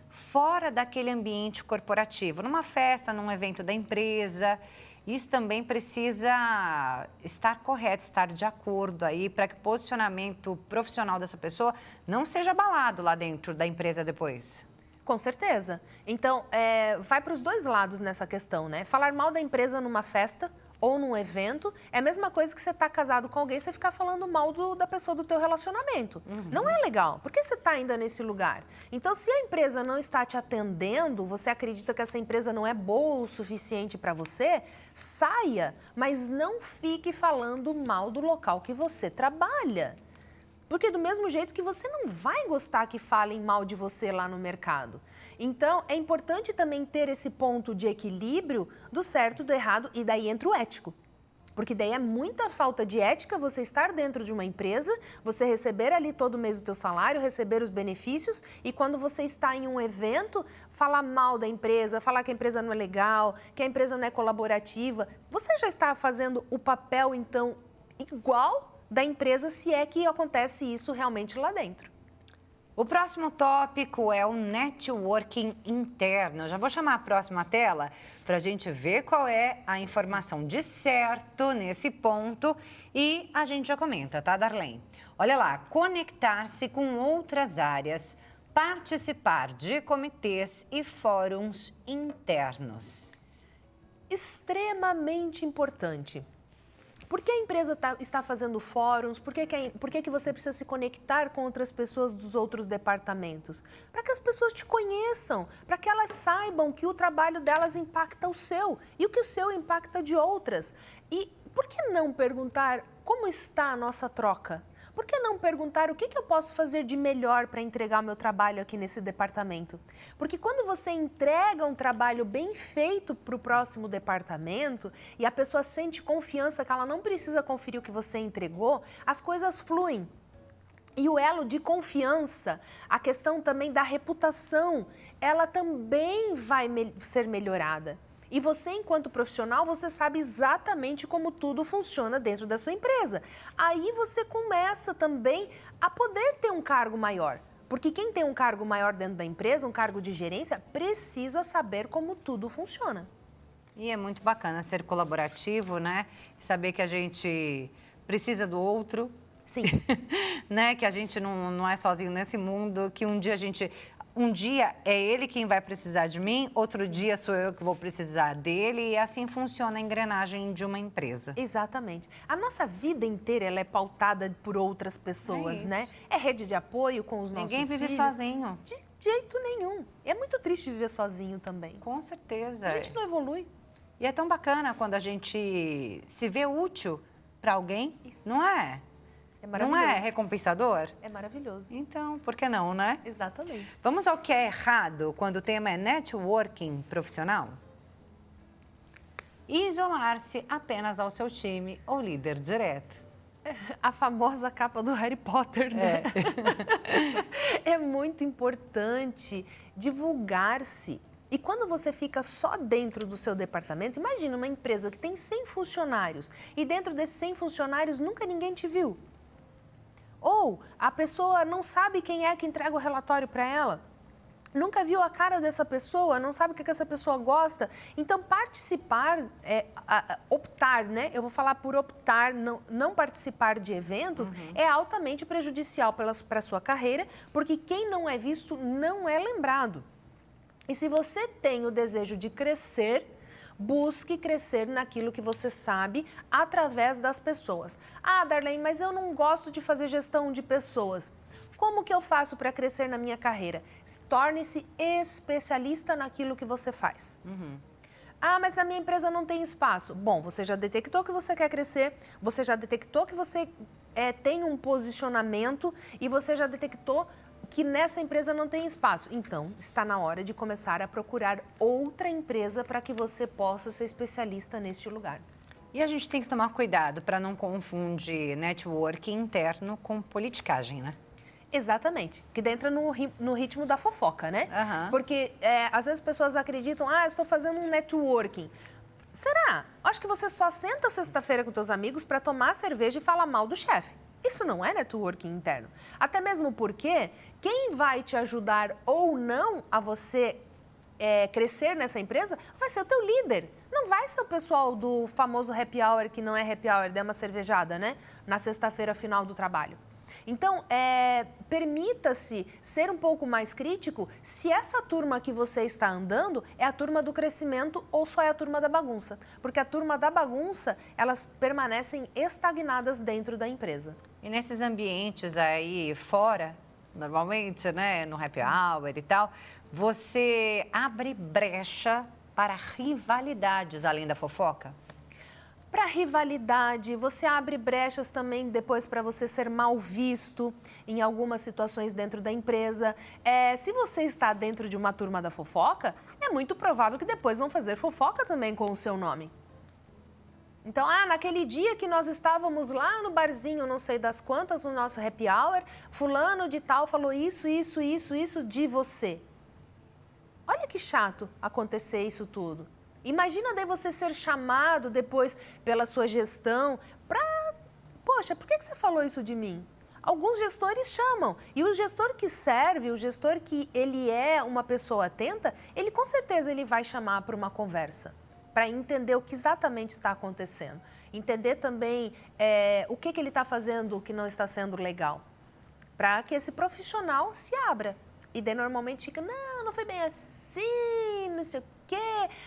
fora daquele ambiente corporativo, numa festa, num evento da empresa. isso também precisa estar correto, estar de acordo aí, para que o posicionamento profissional dessa pessoa não seja abalado lá dentro da empresa depois. Com certeza. Então, vai para os dois lados nessa questão, né? Falar mal da empresa numa festa ou num evento é a mesma coisa que você está casado com alguém e você ficar falando mal da pessoa do teu relacionamento. Não é legal. Por que você está ainda nesse lugar? Então, se a empresa não está te atendendo, você acredita que essa empresa não é boa o suficiente para você, saia, mas não fique falando mal do local que você trabalha. Porque do mesmo jeito que você não vai gostar que falem mal de você lá no mercado. Então, é importante também ter esse ponto de equilíbrio do certo, do errado, e daí entra o ético. Porque daí é muita falta de ética você estar dentro de uma empresa, você receber ali todo mês o teu salário, receber os benefícios, e quando você está em um evento, falar mal da empresa, falar que a empresa não é legal, que a empresa não é colaborativa. Você já está fazendo o papel, então, igual da empresa, se é que acontece isso realmente lá dentro. O próximo tópico é o networking interno. Já vou chamar a próxima tela para a gente ver qual é a informação de certo nesse ponto e a gente já comenta, tá, Darlene? Olha lá, conectar-se com outras áreas, participar de comitês e fóruns internos. Extremamente importante. Por que a empresa está fazendo fóruns? Por que você precisa se conectar com outras pessoas dos outros departamentos? Para que as pessoas te conheçam, para que elas saibam que o trabalho delas impacta o seu e o que o seu impacta de outras. E por que não perguntar como está a nossa troca? Por que não perguntar o que eu posso fazer de melhor para entregar o meu trabalho aqui nesse departamento? Porque quando você entrega um trabalho bem feito para o próximo departamento e a pessoa sente confiança que ela não precisa conferir o que você entregou, as coisas fluem. E o elo de confiança, a questão também da reputação, ela também vai ser melhorada. E você, enquanto profissional, você sabe exatamente como tudo funciona dentro da sua empresa. Aí você começa também a poder ter um cargo maior. Porque quem tem um cargo maior dentro da empresa, um cargo de gerência, precisa saber como tudo funciona. E é muito bacana ser colaborativo, né? Saber que a gente precisa do outro. Sim. Né? Que a gente não é sozinho nesse mundo, que um dia é ele quem vai precisar de mim, outro Sim. dia sou eu que vou precisar dele e assim funciona a engrenagem de uma empresa. Exatamente. A nossa vida inteira ela é pautada por outras pessoas, né? É rede de apoio com os nossos filhos. Ninguém vive sozinho. De jeito nenhum. É muito triste viver sozinho também. Com certeza. A gente não evolui. E é tão bacana quando a gente se vê útil para alguém, Isso. não é? É maravilhoso. Não é recompensador? É maravilhoso. Então, por que não, né? Exatamente. Vamos ao que é errado quando o tema é networking profissional? Isolar-se apenas ao seu time ou líder direto. A famosa capa do Harry Potter, né? É muito importante divulgar-se. E quando você fica só dentro do seu departamento, imagina uma empresa que tem 100 funcionários e dentro desses 100 funcionários nunca ninguém te viu. Ou a pessoa não sabe quem é que entrega o relatório para ela. Nunca viu a cara dessa pessoa, não sabe o que essa pessoa gosta. Então, participar, optar, né? Eu vou falar por optar, não participar de eventos, é altamente prejudicial para a sua carreira, porque quem não é visto não é lembrado. E se você tem o desejo de crescer, busque crescer naquilo que você sabe através das pessoas. Ah, Darlene, mas eu não gosto de fazer gestão de pessoas. Como que eu faço para crescer na minha carreira? Torne-se especialista naquilo que você faz. Ah, mas na minha empresa não tem espaço. Bom, você já detectou que você quer crescer, você já detectou que você tem um posicionamento e você já detectou que nessa empresa não tem espaço. Então, está na hora de começar a procurar outra empresa para que você possa ser especialista neste lugar. E a gente tem que tomar cuidado para não confundir networking interno com politicagem, né? Exatamente, que entra no ritmo da fofoca, né? Porque às vezes as pessoas acreditam, estou fazendo um networking. Será? Acho que você só senta sexta-feira com seus amigos para tomar cerveja e falar mal do chefe. Isso não é networking interno. Até mesmo porque quem vai te ajudar ou não a você crescer nessa empresa, vai ser o teu líder. Não vai ser o pessoal do famoso happy hour, que não é happy hour, é uma cervejada, né? Na sexta-feira final do trabalho. Então, permita-se ser um pouco mais crítico se essa turma que você está andando é a turma do crescimento ou só é a turma da bagunça. Porque a turma da bagunça, elas permanecem estagnadas dentro da empresa. E nesses ambientes aí fora, normalmente, né, no happy hour e tal, você abre brecha para rivalidades além da fofoca? Para rivalidade, você abre brechas também depois para você ser mal visto em algumas situações dentro da empresa. Se você está dentro de uma turma da fofoca, é muito provável que depois vão fazer fofoca também com o seu nome. Então, naquele dia que nós estávamos lá no barzinho, não sei das quantas, no nosso happy hour, fulano de tal falou isso de você. Olha que chato acontecer isso tudo. Imagina daí você ser chamado depois pela sua gestão para... Poxa, por que você falou isso de mim? Alguns gestores chamam. E o gestor que serve, o gestor que ele é uma pessoa atenta, ele com certeza ele vai chamar para uma conversa, para entender o que exatamente está acontecendo. Entender também o que ele está fazendo que não está sendo legal. Para que esse profissional se abra. E daí normalmente fica, não foi bem assim, não sei o quê.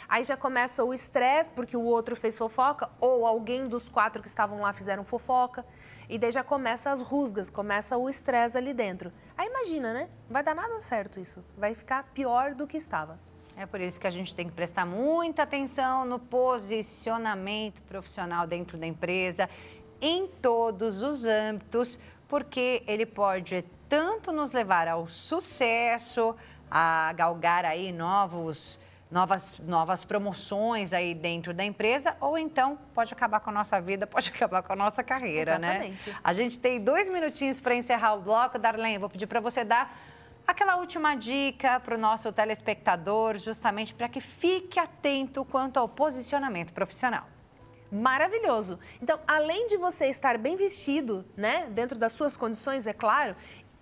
Aí já começa o estresse, porque o outro fez fofoca, ou alguém dos 4 que estavam lá fizeram fofoca. E daí já começa as rusgas, começa o estresse ali dentro. Aí imagina, né? Não vai dar nada certo isso. Vai ficar pior do que estava. É por isso que a gente tem que prestar muita atenção no posicionamento profissional dentro da empresa, em todos os âmbitos, porque ele pode tanto nos levar ao sucesso, a galgar aí novas promoções aí dentro da empresa, ou então pode acabar com a nossa vida, pode acabar com a nossa carreira, Exatamente. Né? A gente tem 2 minutinhos para encerrar o bloco. Darlene, vou pedir para você dar aquela última dica para o nosso telespectador, justamente para que fique atento quanto ao posicionamento profissional. Maravilhoso. Então, além de você estar bem vestido, né, dentro das suas condições, é claro,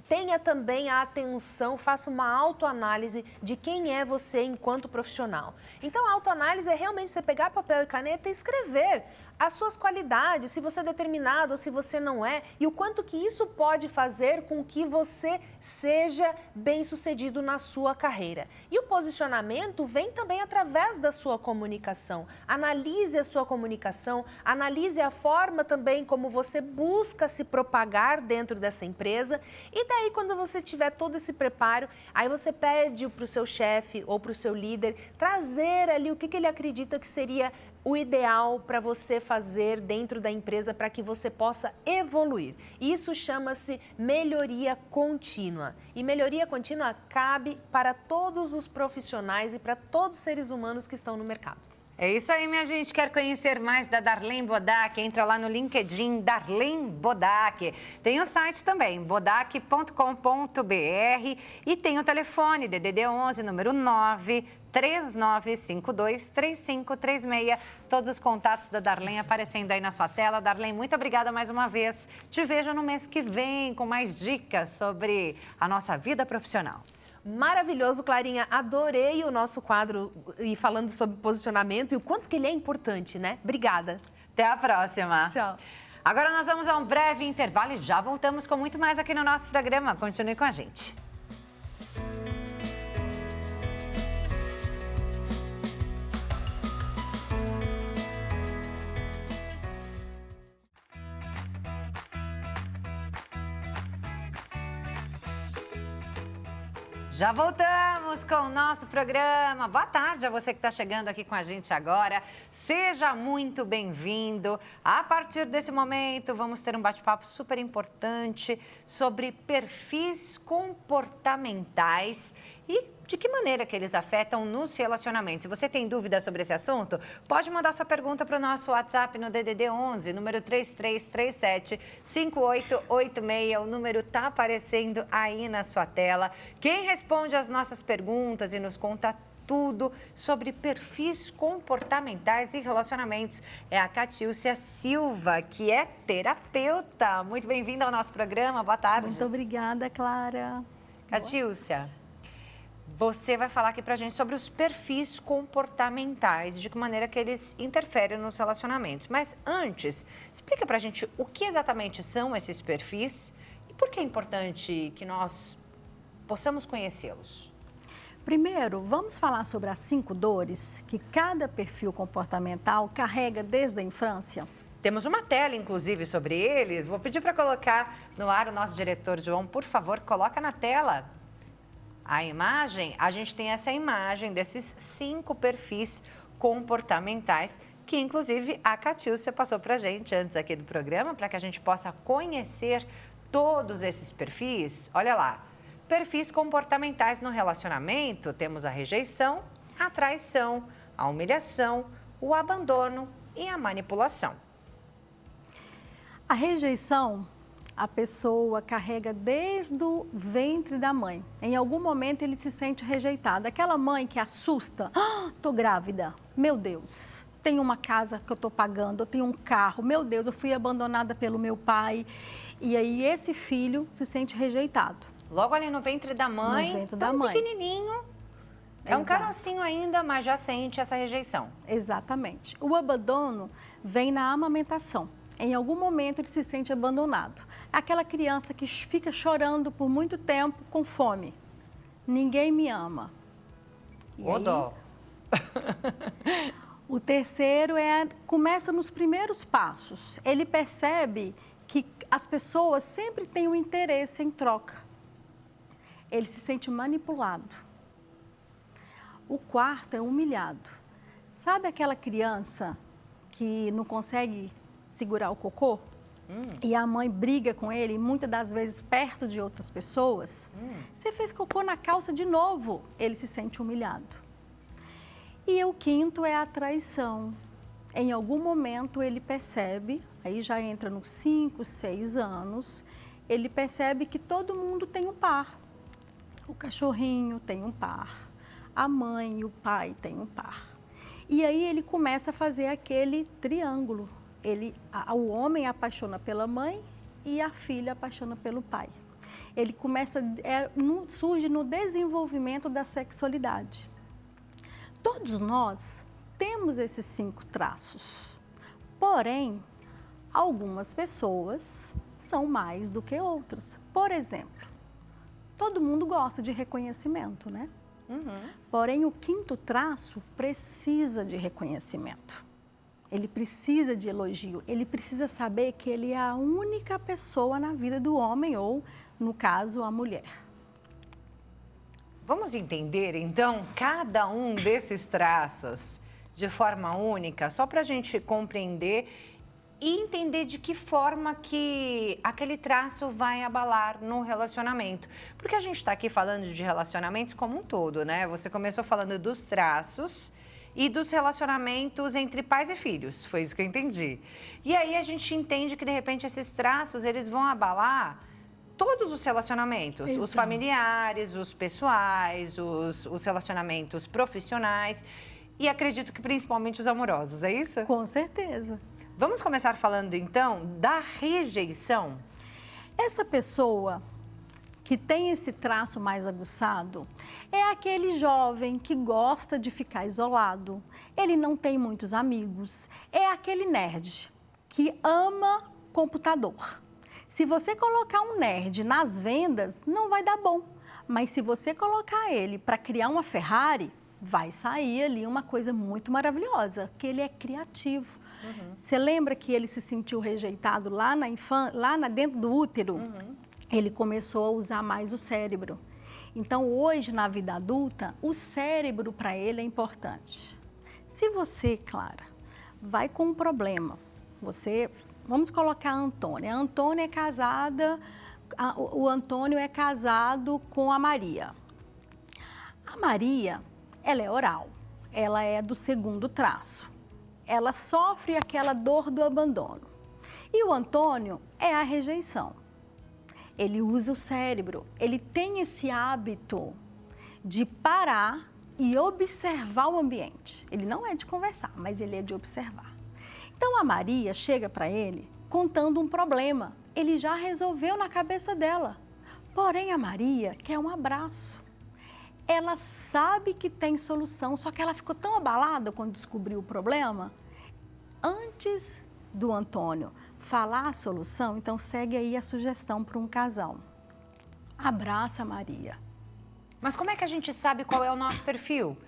tenha também a atenção, faça uma autoanálise de quem é você enquanto profissional. Então, a autoanálise é realmente você pegar papel e caneta e escrever as suas qualidades, se você é determinado ou se você não é, e o quanto que isso pode fazer com que você seja bem-sucedido na sua carreira. E o posicionamento vem também através da sua comunicação. Analise a sua comunicação, analise a forma também como você busca se propagar dentro dessa empresa, e daí quando você tiver todo esse preparo, aí você pede para o seu chefe ou para o seu líder trazer ali o que ele acredita que seria o ideal para você fazer dentro da empresa para que você possa evoluir. Isso chama-se melhoria contínua. E melhoria contínua cabe para todos os profissionais e para todos os seres humanos que estão no mercado. É isso aí, minha gente. Quer conhecer mais da Darlene Bodac? Entra lá no LinkedIn, Darlene Bodac. Tem o site também, bodac.com.br, e tem o telefone, DDD 11, número 939523536. Todos os contatos da Darlene aparecendo aí na sua tela. Darlene, muito obrigada mais uma vez. Te vejo no mês que vem com mais dicas sobre a nossa vida profissional. Maravilhoso, Clarinha. Adorei o nosso quadro e falando sobre posicionamento e o quanto que ele é importante, né? Obrigada. Até a próxima. Tchau. Agora nós vamos a um breve intervalo e já voltamos com muito mais aqui no nosso programa. Continue com a gente. Já voltamos com o nosso programa. Boa tarde a você que está chegando aqui com a gente agora. Seja muito bem-vindo. A partir desse momento, vamos ter um bate-papo super importante sobre perfis comportamentais e de que maneira que eles afetam nos relacionamentos. Se você tem dúvidas sobre esse assunto, pode mandar sua pergunta para o nosso WhatsApp no DDD 11, número 3337-5886. O número está aparecendo aí na sua tela. Quem responde as nossas perguntas e nos conta tudo sobre perfis comportamentais e relacionamentos é a Catiúcia Silva, que é terapeuta. Muito bem-vinda ao nosso programa. Boa tarde. Muito obrigada, Clara. Catiúcia, você vai falar aqui pra gente sobre os perfis comportamentais, de que maneira que eles interferem nos relacionamentos. Mas antes, explica pra gente o que exatamente são esses perfis e por que é importante que nós possamos conhecê-los. Primeiro, vamos falar sobre as 5 dores que cada perfil comportamental carrega desde a infância? Temos uma tela, inclusive, sobre eles. Vou pedir para colocar no ar o nosso diretor, João. Por favor, coloca na tela a imagem. A gente tem essa imagem desses 5 perfis comportamentais que, inclusive, a Catiúcia passou para a gente antes aqui do programa, para que a gente possa conhecer todos esses perfis. Olha lá. Perfis comportamentais no relacionamento, temos a rejeição, a traição, a humilhação, o abandono e a manipulação. A rejeição, a pessoa carrega desde o ventre da mãe. Em algum momento ele se sente rejeitado. Aquela mãe que assusta, tô grávida, meu Deus. Tenho uma casa que eu estou pagando, eu tenho um carro, meu Deus, eu fui abandonada pelo meu pai. E aí esse filho se sente rejeitado. Logo ali no ventre da mãe, no ventre da mãe. Pequenininho, é um carocinho ainda, mas já sente essa rejeição. Exatamente. O abandono vem na amamentação. Em algum momento ele se sente abandonado. Aquela criança que fica chorando por muito tempo com fome. Ninguém me ama. Ô dó. O terceiro começa nos primeiros passos. Ele percebe que as pessoas sempre têm um interesse em troca. Ele se sente manipulado. O quarto é humilhado. Sabe aquela criança que não consegue segurar o cocô? E a mãe briga com ele, muitas das vezes perto de outras pessoas? Você fez cocô na calça de novo. Ele se sente humilhado. E o quinto é a traição. Em algum momento ele percebe, aí já entra nos 5, 6 anos, ele percebe que todo mundo tem um par. O cachorrinho tem um par, a mãe e o pai têm um par. E aí ele começa a fazer aquele triângulo. O homem apaixona pela mãe e a filha apaixona pelo pai. Ele surge no desenvolvimento da sexualidade. Todos nós temos esses 5 traços. Porém, algumas pessoas são mais do que outras. Por exemplo, todo mundo gosta de reconhecimento, né? Porém, o 5º traço precisa de reconhecimento. Ele precisa de elogio. Ele precisa saber que ele é a única pessoa na vida do homem ou, no caso, a mulher. Vamos entender, então, cada um desses traços de forma única, só para a gente compreender e entender de que forma que aquele traço vai abalar no relacionamento. Porque a gente está aqui falando de relacionamentos como um todo, né? Você começou falando dos traços e dos relacionamentos entre pais e filhos, foi isso que eu entendi. E aí a gente entende que, de repente, esses traços, eles vão abalar todos os relacionamentos, Exato. Os familiares, os pessoais, os relacionamentos profissionais e acredito que principalmente os amorosos, é isso? Com certeza. Vamos começar falando, então, da rejeição. Essa pessoa que tem esse traço mais aguçado é aquele jovem que gosta de ficar isolado, ele não tem muitos amigos, é aquele nerd que ama computador. Se você colocar um nerd nas vendas, não vai dar bom, mas se você colocar ele para criar uma Ferrari, vai sair ali uma coisa muito maravilhosa, porque ele é criativo. Você lembra que ele se sentiu rejeitado lá dentro do útero? Ele começou a usar mais o cérebro. Então, hoje, na vida adulta, o cérebro para ele é importante. Se você, Clara, vai com um problema, vamos colocar a Antônia. A Antônia é casada, o Antônio é casado com a Maria. A Maria, ela é oral, ela é do 2º traço. Ela sofre aquela dor do abandono. E o Antônio é a rejeição. Ele usa o cérebro, ele tem esse hábito de parar e observar o ambiente. Ele não é de conversar, mas ele é de observar. Então a Maria chega para ele contando um problema. Ele já resolveu na cabeça dela. Porém a Maria quer um abraço. ela sabe que tem solução, só que ela ficou tão abalada quando descobriu o problema. Antes do Antônio falar a solução, então segue aí a sugestão para um casal. Abraça a Maria. Mas como é que a gente sabe qual é o nosso perfil?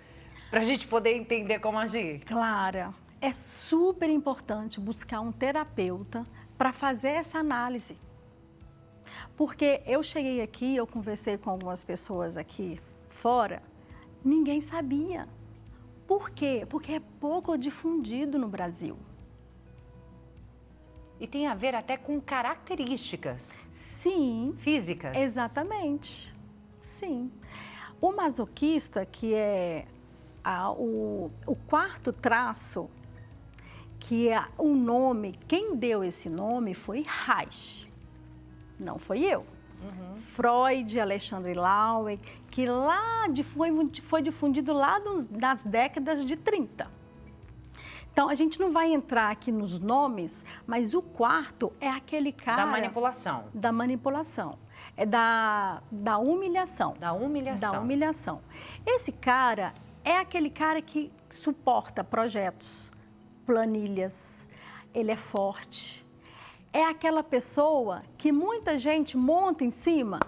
Para a gente poder entender como agir? Clara, é super importante buscar um terapeuta para fazer essa análise. Porque eu cheguei aqui, eu conversei com algumas pessoas aqui fora, ninguém sabia. Por quê? Porque é pouco difundido no Brasil. E tem a ver até com características. Sim. Físicas. Exatamente. Sim. O masoquista, que é o quarto traço, que é o nome, quem deu esse nome foi Reich, não foi eu. Freud, Alexandre Lauer, que foi difundido lá nas décadas de 30. Então, a gente não vai entrar aqui nos nomes, mas o quarto é aquele cara... Da manipulação. Da manipulação. É da humilhação. Da humilhação. Da humilhação. Esse cara é aquele cara que suporta projetos, planilhas, ele é forte. É aquela pessoa que muita gente monta em cima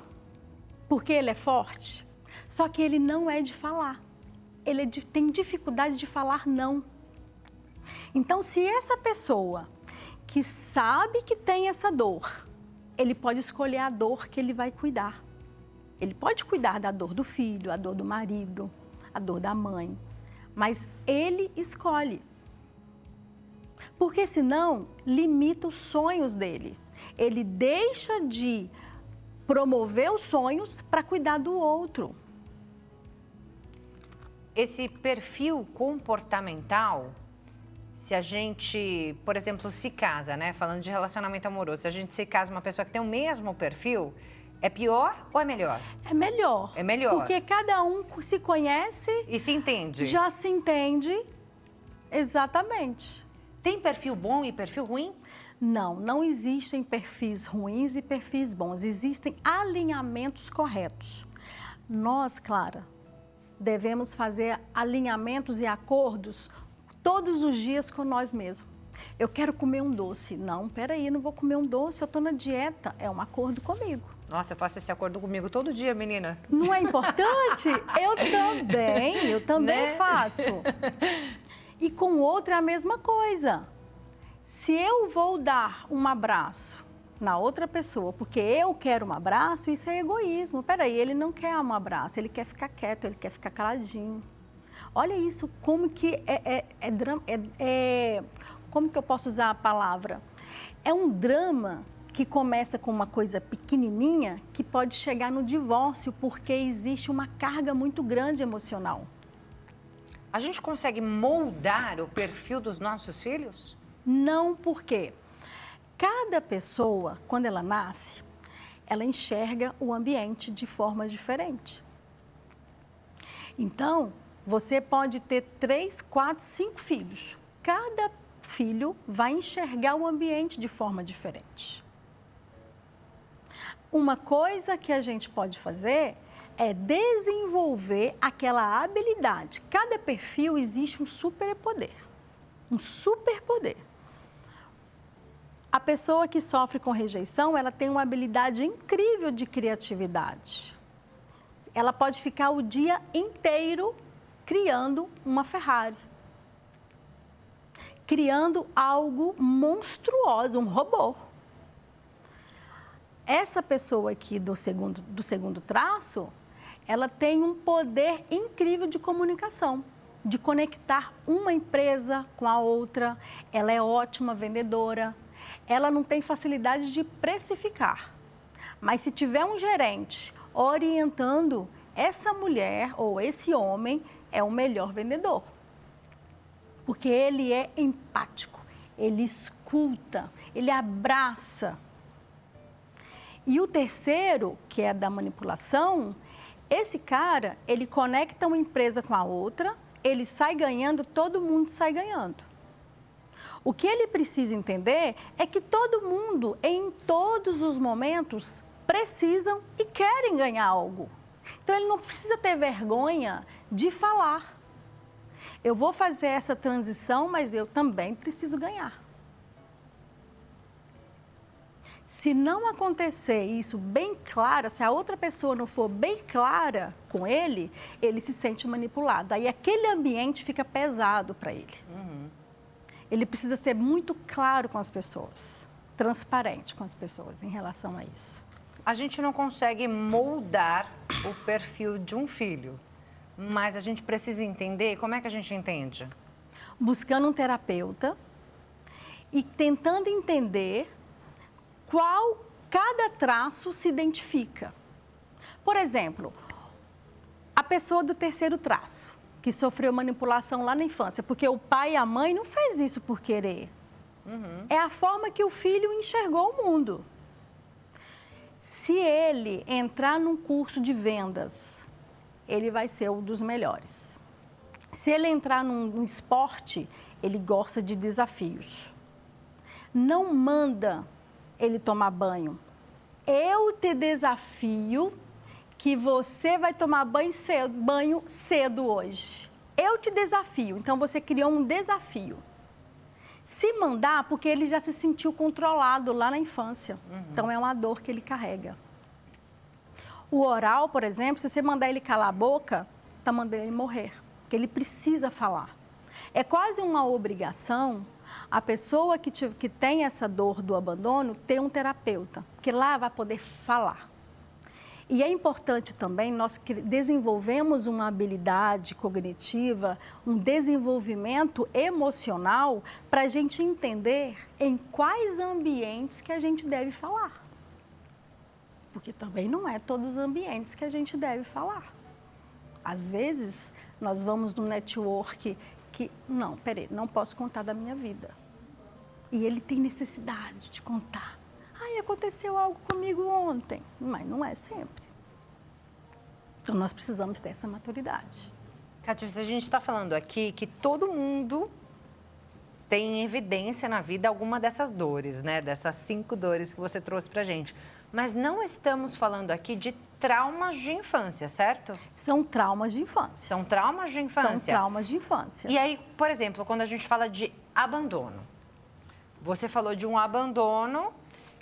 porque ele é forte, só que ele não é de falar. Ele tem dificuldade de falar não. Então, se essa pessoa que sabe que tem essa dor, ele pode escolher a dor que ele vai cuidar. Ele pode cuidar da dor do filho, a dor do marido, a dor da mãe, mas ele escolhe. Porque senão, limita os sonhos dele. Ele deixa de promover os sonhos para cuidar do outro. Esse perfil comportamental, se a gente, por exemplo, se casa, né? Falando de relacionamento amoroso, se a gente se casa com uma pessoa que tem o mesmo perfil, é pior ou é melhor? É melhor. É melhor. Porque cada um se conhece... E se entende. Já se entende. Exatamente. Tem perfil bom e perfil ruim? Não, não existem perfis ruins e perfis bons. Existem alinhamentos corretos. Nós, Clara, devemos fazer alinhamentos e acordos todos os dias com nós mesmos. Eu quero comer um doce. Não, peraí, não vou comer um doce, eu estou na dieta. É um acordo comigo. Nossa, eu faço esse acordo comigo todo dia, menina. Não é importante? Eu também faço. E com o outro é a mesma coisa. Se eu vou dar um abraço na outra pessoa porque eu quero um abraço, isso é egoísmo. Peraí, ele não quer um abraço, ele quer ficar quieto, ele quer ficar caladinho. Olha isso, como que como que eu posso usar a palavra? É um drama que começa com uma coisa pequenininha que pode chegar no divórcio porque existe uma carga muito grande emocional. A gente consegue moldar o perfil dos nossos filhos? Não, porque cada pessoa, quando ela nasce, ela enxerga o ambiente de forma diferente. Então, você pode ter 3, 4, 5 filhos. Cada filho vai enxergar o ambiente de forma diferente. Uma coisa que a gente pode fazer é desenvolver aquela habilidade. Cada perfil existe um superpoder. Um superpoder. A pessoa que sofre com rejeição, ela tem uma habilidade incrível de criatividade. Ela pode ficar o dia inteiro criando uma Ferrari. Criando algo monstruoso, um robô. Essa pessoa aqui do segundo traço, ela tem um poder incrível de comunicação, de conectar uma empresa com a outra. Ela é ótima vendedora. Ela não tem facilidade de precificar. Mas se tiver um gerente orientando, essa mulher ou esse homem é o melhor vendedor. Porque ele é empático, ele escuta, ele abraça. E o terceiro, que é da manipulação, esse cara, ele conecta uma empresa com a outra, ele sai ganhando, todo mundo sai ganhando. O que ele precisa entender é que todo mundo, em todos os momentos, precisam e querem ganhar algo. Então, ele não precisa ter vergonha de falar. Eu vou fazer essa transição, mas eu também preciso ganhar. Se não acontecer isso bem claro, se a outra pessoa não for bem clara com ele, ele se sente manipulado. Aí aquele ambiente fica pesado para ele. Ele precisa ser muito claro com as pessoas, transparente com as pessoas em relação a isso. A gente não consegue moldar o perfil de um filho, mas a gente precisa entender. Como é que a gente entende? Buscando um terapeuta e tentando entender qual cada traço se identifica. Por exemplo, a pessoa do terceiro traço, que sofreu manipulação lá na infância, porque o pai e a mãe não fez isso por querer. É a forma que o filho enxergou o mundo. Se ele entrar num curso de vendas, ele vai ser um dos melhores. Se ele entrar num esporte, ele gosta de desafios. Não manda ele tomar banho. Eu te desafio que você vai tomar banho cedo hoje. Eu te desafio. Então, você criou um desafio. Se mandar, porque ele já se sentiu controlado lá na infância. Então, é uma dor que ele carrega. O oral, por exemplo, se você mandar ele calar a boca, está mandando ele morrer. Porque ele precisa falar. É quase uma obrigação a pessoa que tem essa dor do abandono ter um terapeuta, que lá vai poder falar. E é importante também, nós desenvolvemos uma habilidade cognitiva, um desenvolvimento emocional para a gente entender em quais ambientes que a gente deve falar. Porque também não é todos os ambientes que a gente deve falar. Às vezes, nós vamos no network que, não, peraí, não posso contar da minha vida. E ele tem necessidade de contar. Ai, aconteceu algo comigo ontem. Mas não é sempre. Então, nós precisamos ter essa maturidade. Catiúcia, a gente está falando aqui que todo mundo tem em evidência na vida alguma dessas dores, né? Dessas 5 dores que você trouxe pra gente. Mas não estamos falando aqui de traumas de infância, certo? São traumas de infância. São traumas de infância. São traumas de infância. E aí, por exemplo, quando a gente fala de abandono, você falou de um abandono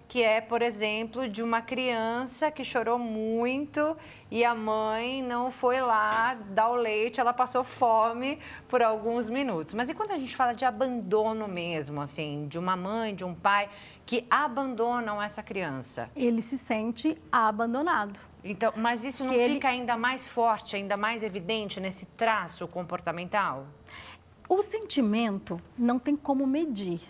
que é, por exemplo, de uma criança que chorou muito e a mãe não foi lá dar o leite, ela passou fome por alguns minutos. Mas e quando a gente fala de abandono mesmo, assim, de uma mãe, de um pai que abandonam essa criança? Ele se sente abandonado. Então, mas isso não fica ainda mais forte, ainda mais evidente nesse traço comportamental? O sentimento não tem como medir.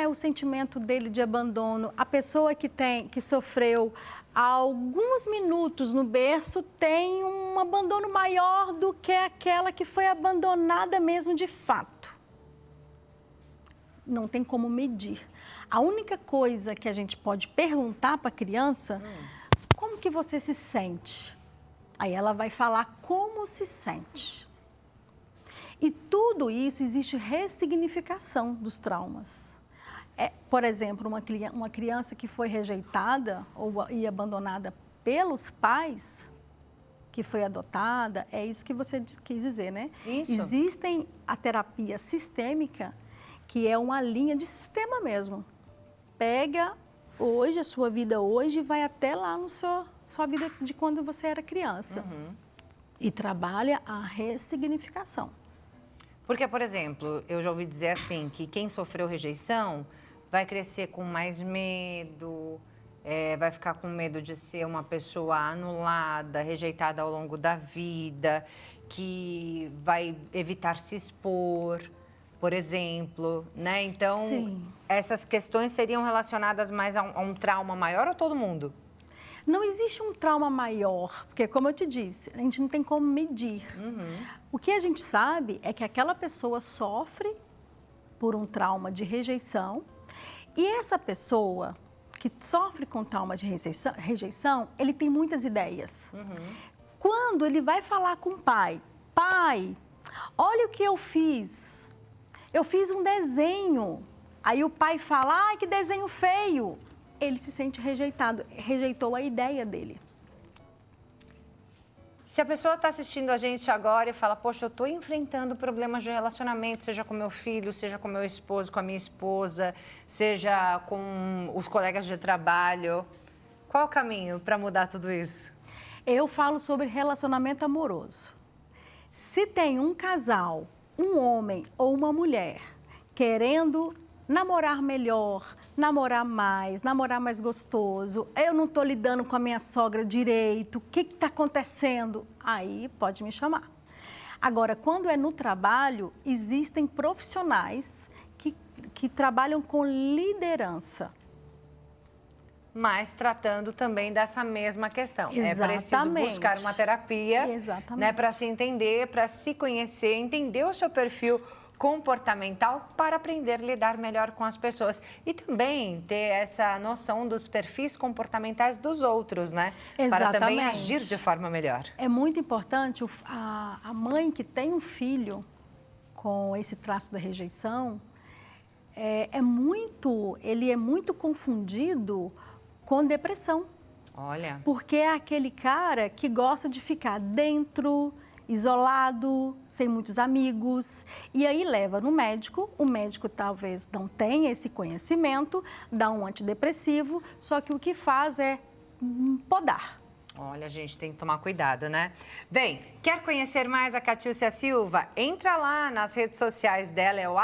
É o sentimento dele de abandono. A pessoa que sofreu há alguns minutos no berço tem um abandono maior do que aquela que foi abandonada mesmo de fato. Não tem como medir. A única coisa que a gente pode perguntar para a criança, como que você se sente? Aí ela vai falar como se sente. E tudo isso existe ressignificação dos traumas. Por exemplo, uma criança que foi rejeitada e abandonada pelos pais, que foi adotada, é isso que você quis dizer, né? Isso. Existem a terapia sistêmica, que é uma linha de sistema mesmo. Pega hoje, a sua vida hoje, e vai até lá na sua vida de quando você era criança. E trabalha a ressignificação. Porque, por exemplo, eu já ouvi dizer assim, que quem sofreu rejeição vai crescer com mais medo, vai ficar com medo de ser uma pessoa anulada, rejeitada ao longo da vida, que vai evitar se expor, por exemplo, né? Então, Sim. Essas questões seriam relacionadas mais a um trauma maior ou todo mundo? Não existe um trauma maior, porque, como eu te disse, a gente não tem como medir. O que a gente sabe é que aquela pessoa sofre por um trauma de rejeição e essa pessoa que sofre com trauma de rejeição, ele tem muitas ideias. Quando ele vai falar com o pai, olha o que eu fiz. Eu fiz um desenho. Aí o pai fala, ai, que desenho feio. Ele se sente rejeitado, rejeitou a ideia dele. Se a pessoa está assistindo a gente agora e fala, poxa, eu estou enfrentando problemas de relacionamento, seja com meu filho, seja com meu esposo, com a minha esposa, seja com os colegas de trabalho, qual é o caminho para mudar tudo isso? Eu falo sobre relacionamento amoroso. Se tem um casal, um homem ou uma mulher querendo namorar melhor, namorar mais gostoso, eu não estou lidando com a minha sogra direito, o que está acontecendo? Aí pode me chamar. Agora, quando é no trabalho, existem profissionais que trabalham com liderança. Mas tratando também dessa mesma questão. Exatamente. É preciso buscar uma terapia, né, para se entender, para se conhecer, entender o seu perfil comportamental para aprender a lidar melhor com as pessoas e também ter essa noção dos perfis comportamentais dos outros, né? Exatamente. Para também agir de forma melhor. É muito importante a mãe que tem um filho com esse traço da rejeição, ele é muito confundido com depressão. Olha. Porque é aquele cara que gosta de ficar dentro, isolado, sem muitos amigos, e aí leva no médico, o médico talvez não tenha esse conhecimento, dá um antidepressivo, só que o que faz é podar. Olha, a gente tem que tomar cuidado, né? Bem, quer conhecer mais a Catiúcia Silva? Entra lá nas redes sociais dela, é o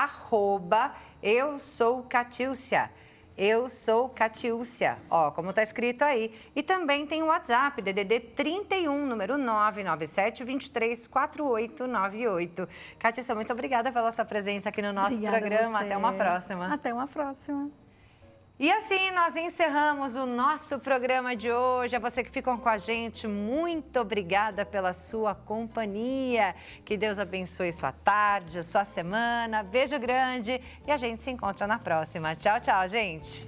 @EuSouCatiúcia. Eu sou Catiúcia, ó, como tá escrito aí. E também tem o WhatsApp, DDD 31, número 997 23 4898. Catiúcia, muito obrigada pela sua presença aqui no nosso programa. Até uma próxima. Até uma próxima. E assim nós encerramos o nosso programa de hoje. A você que ficou com a gente, muito obrigada pela sua companhia. Que Deus abençoe sua tarde, sua semana. Beijo grande e a gente se encontra na próxima. Tchau, tchau, gente.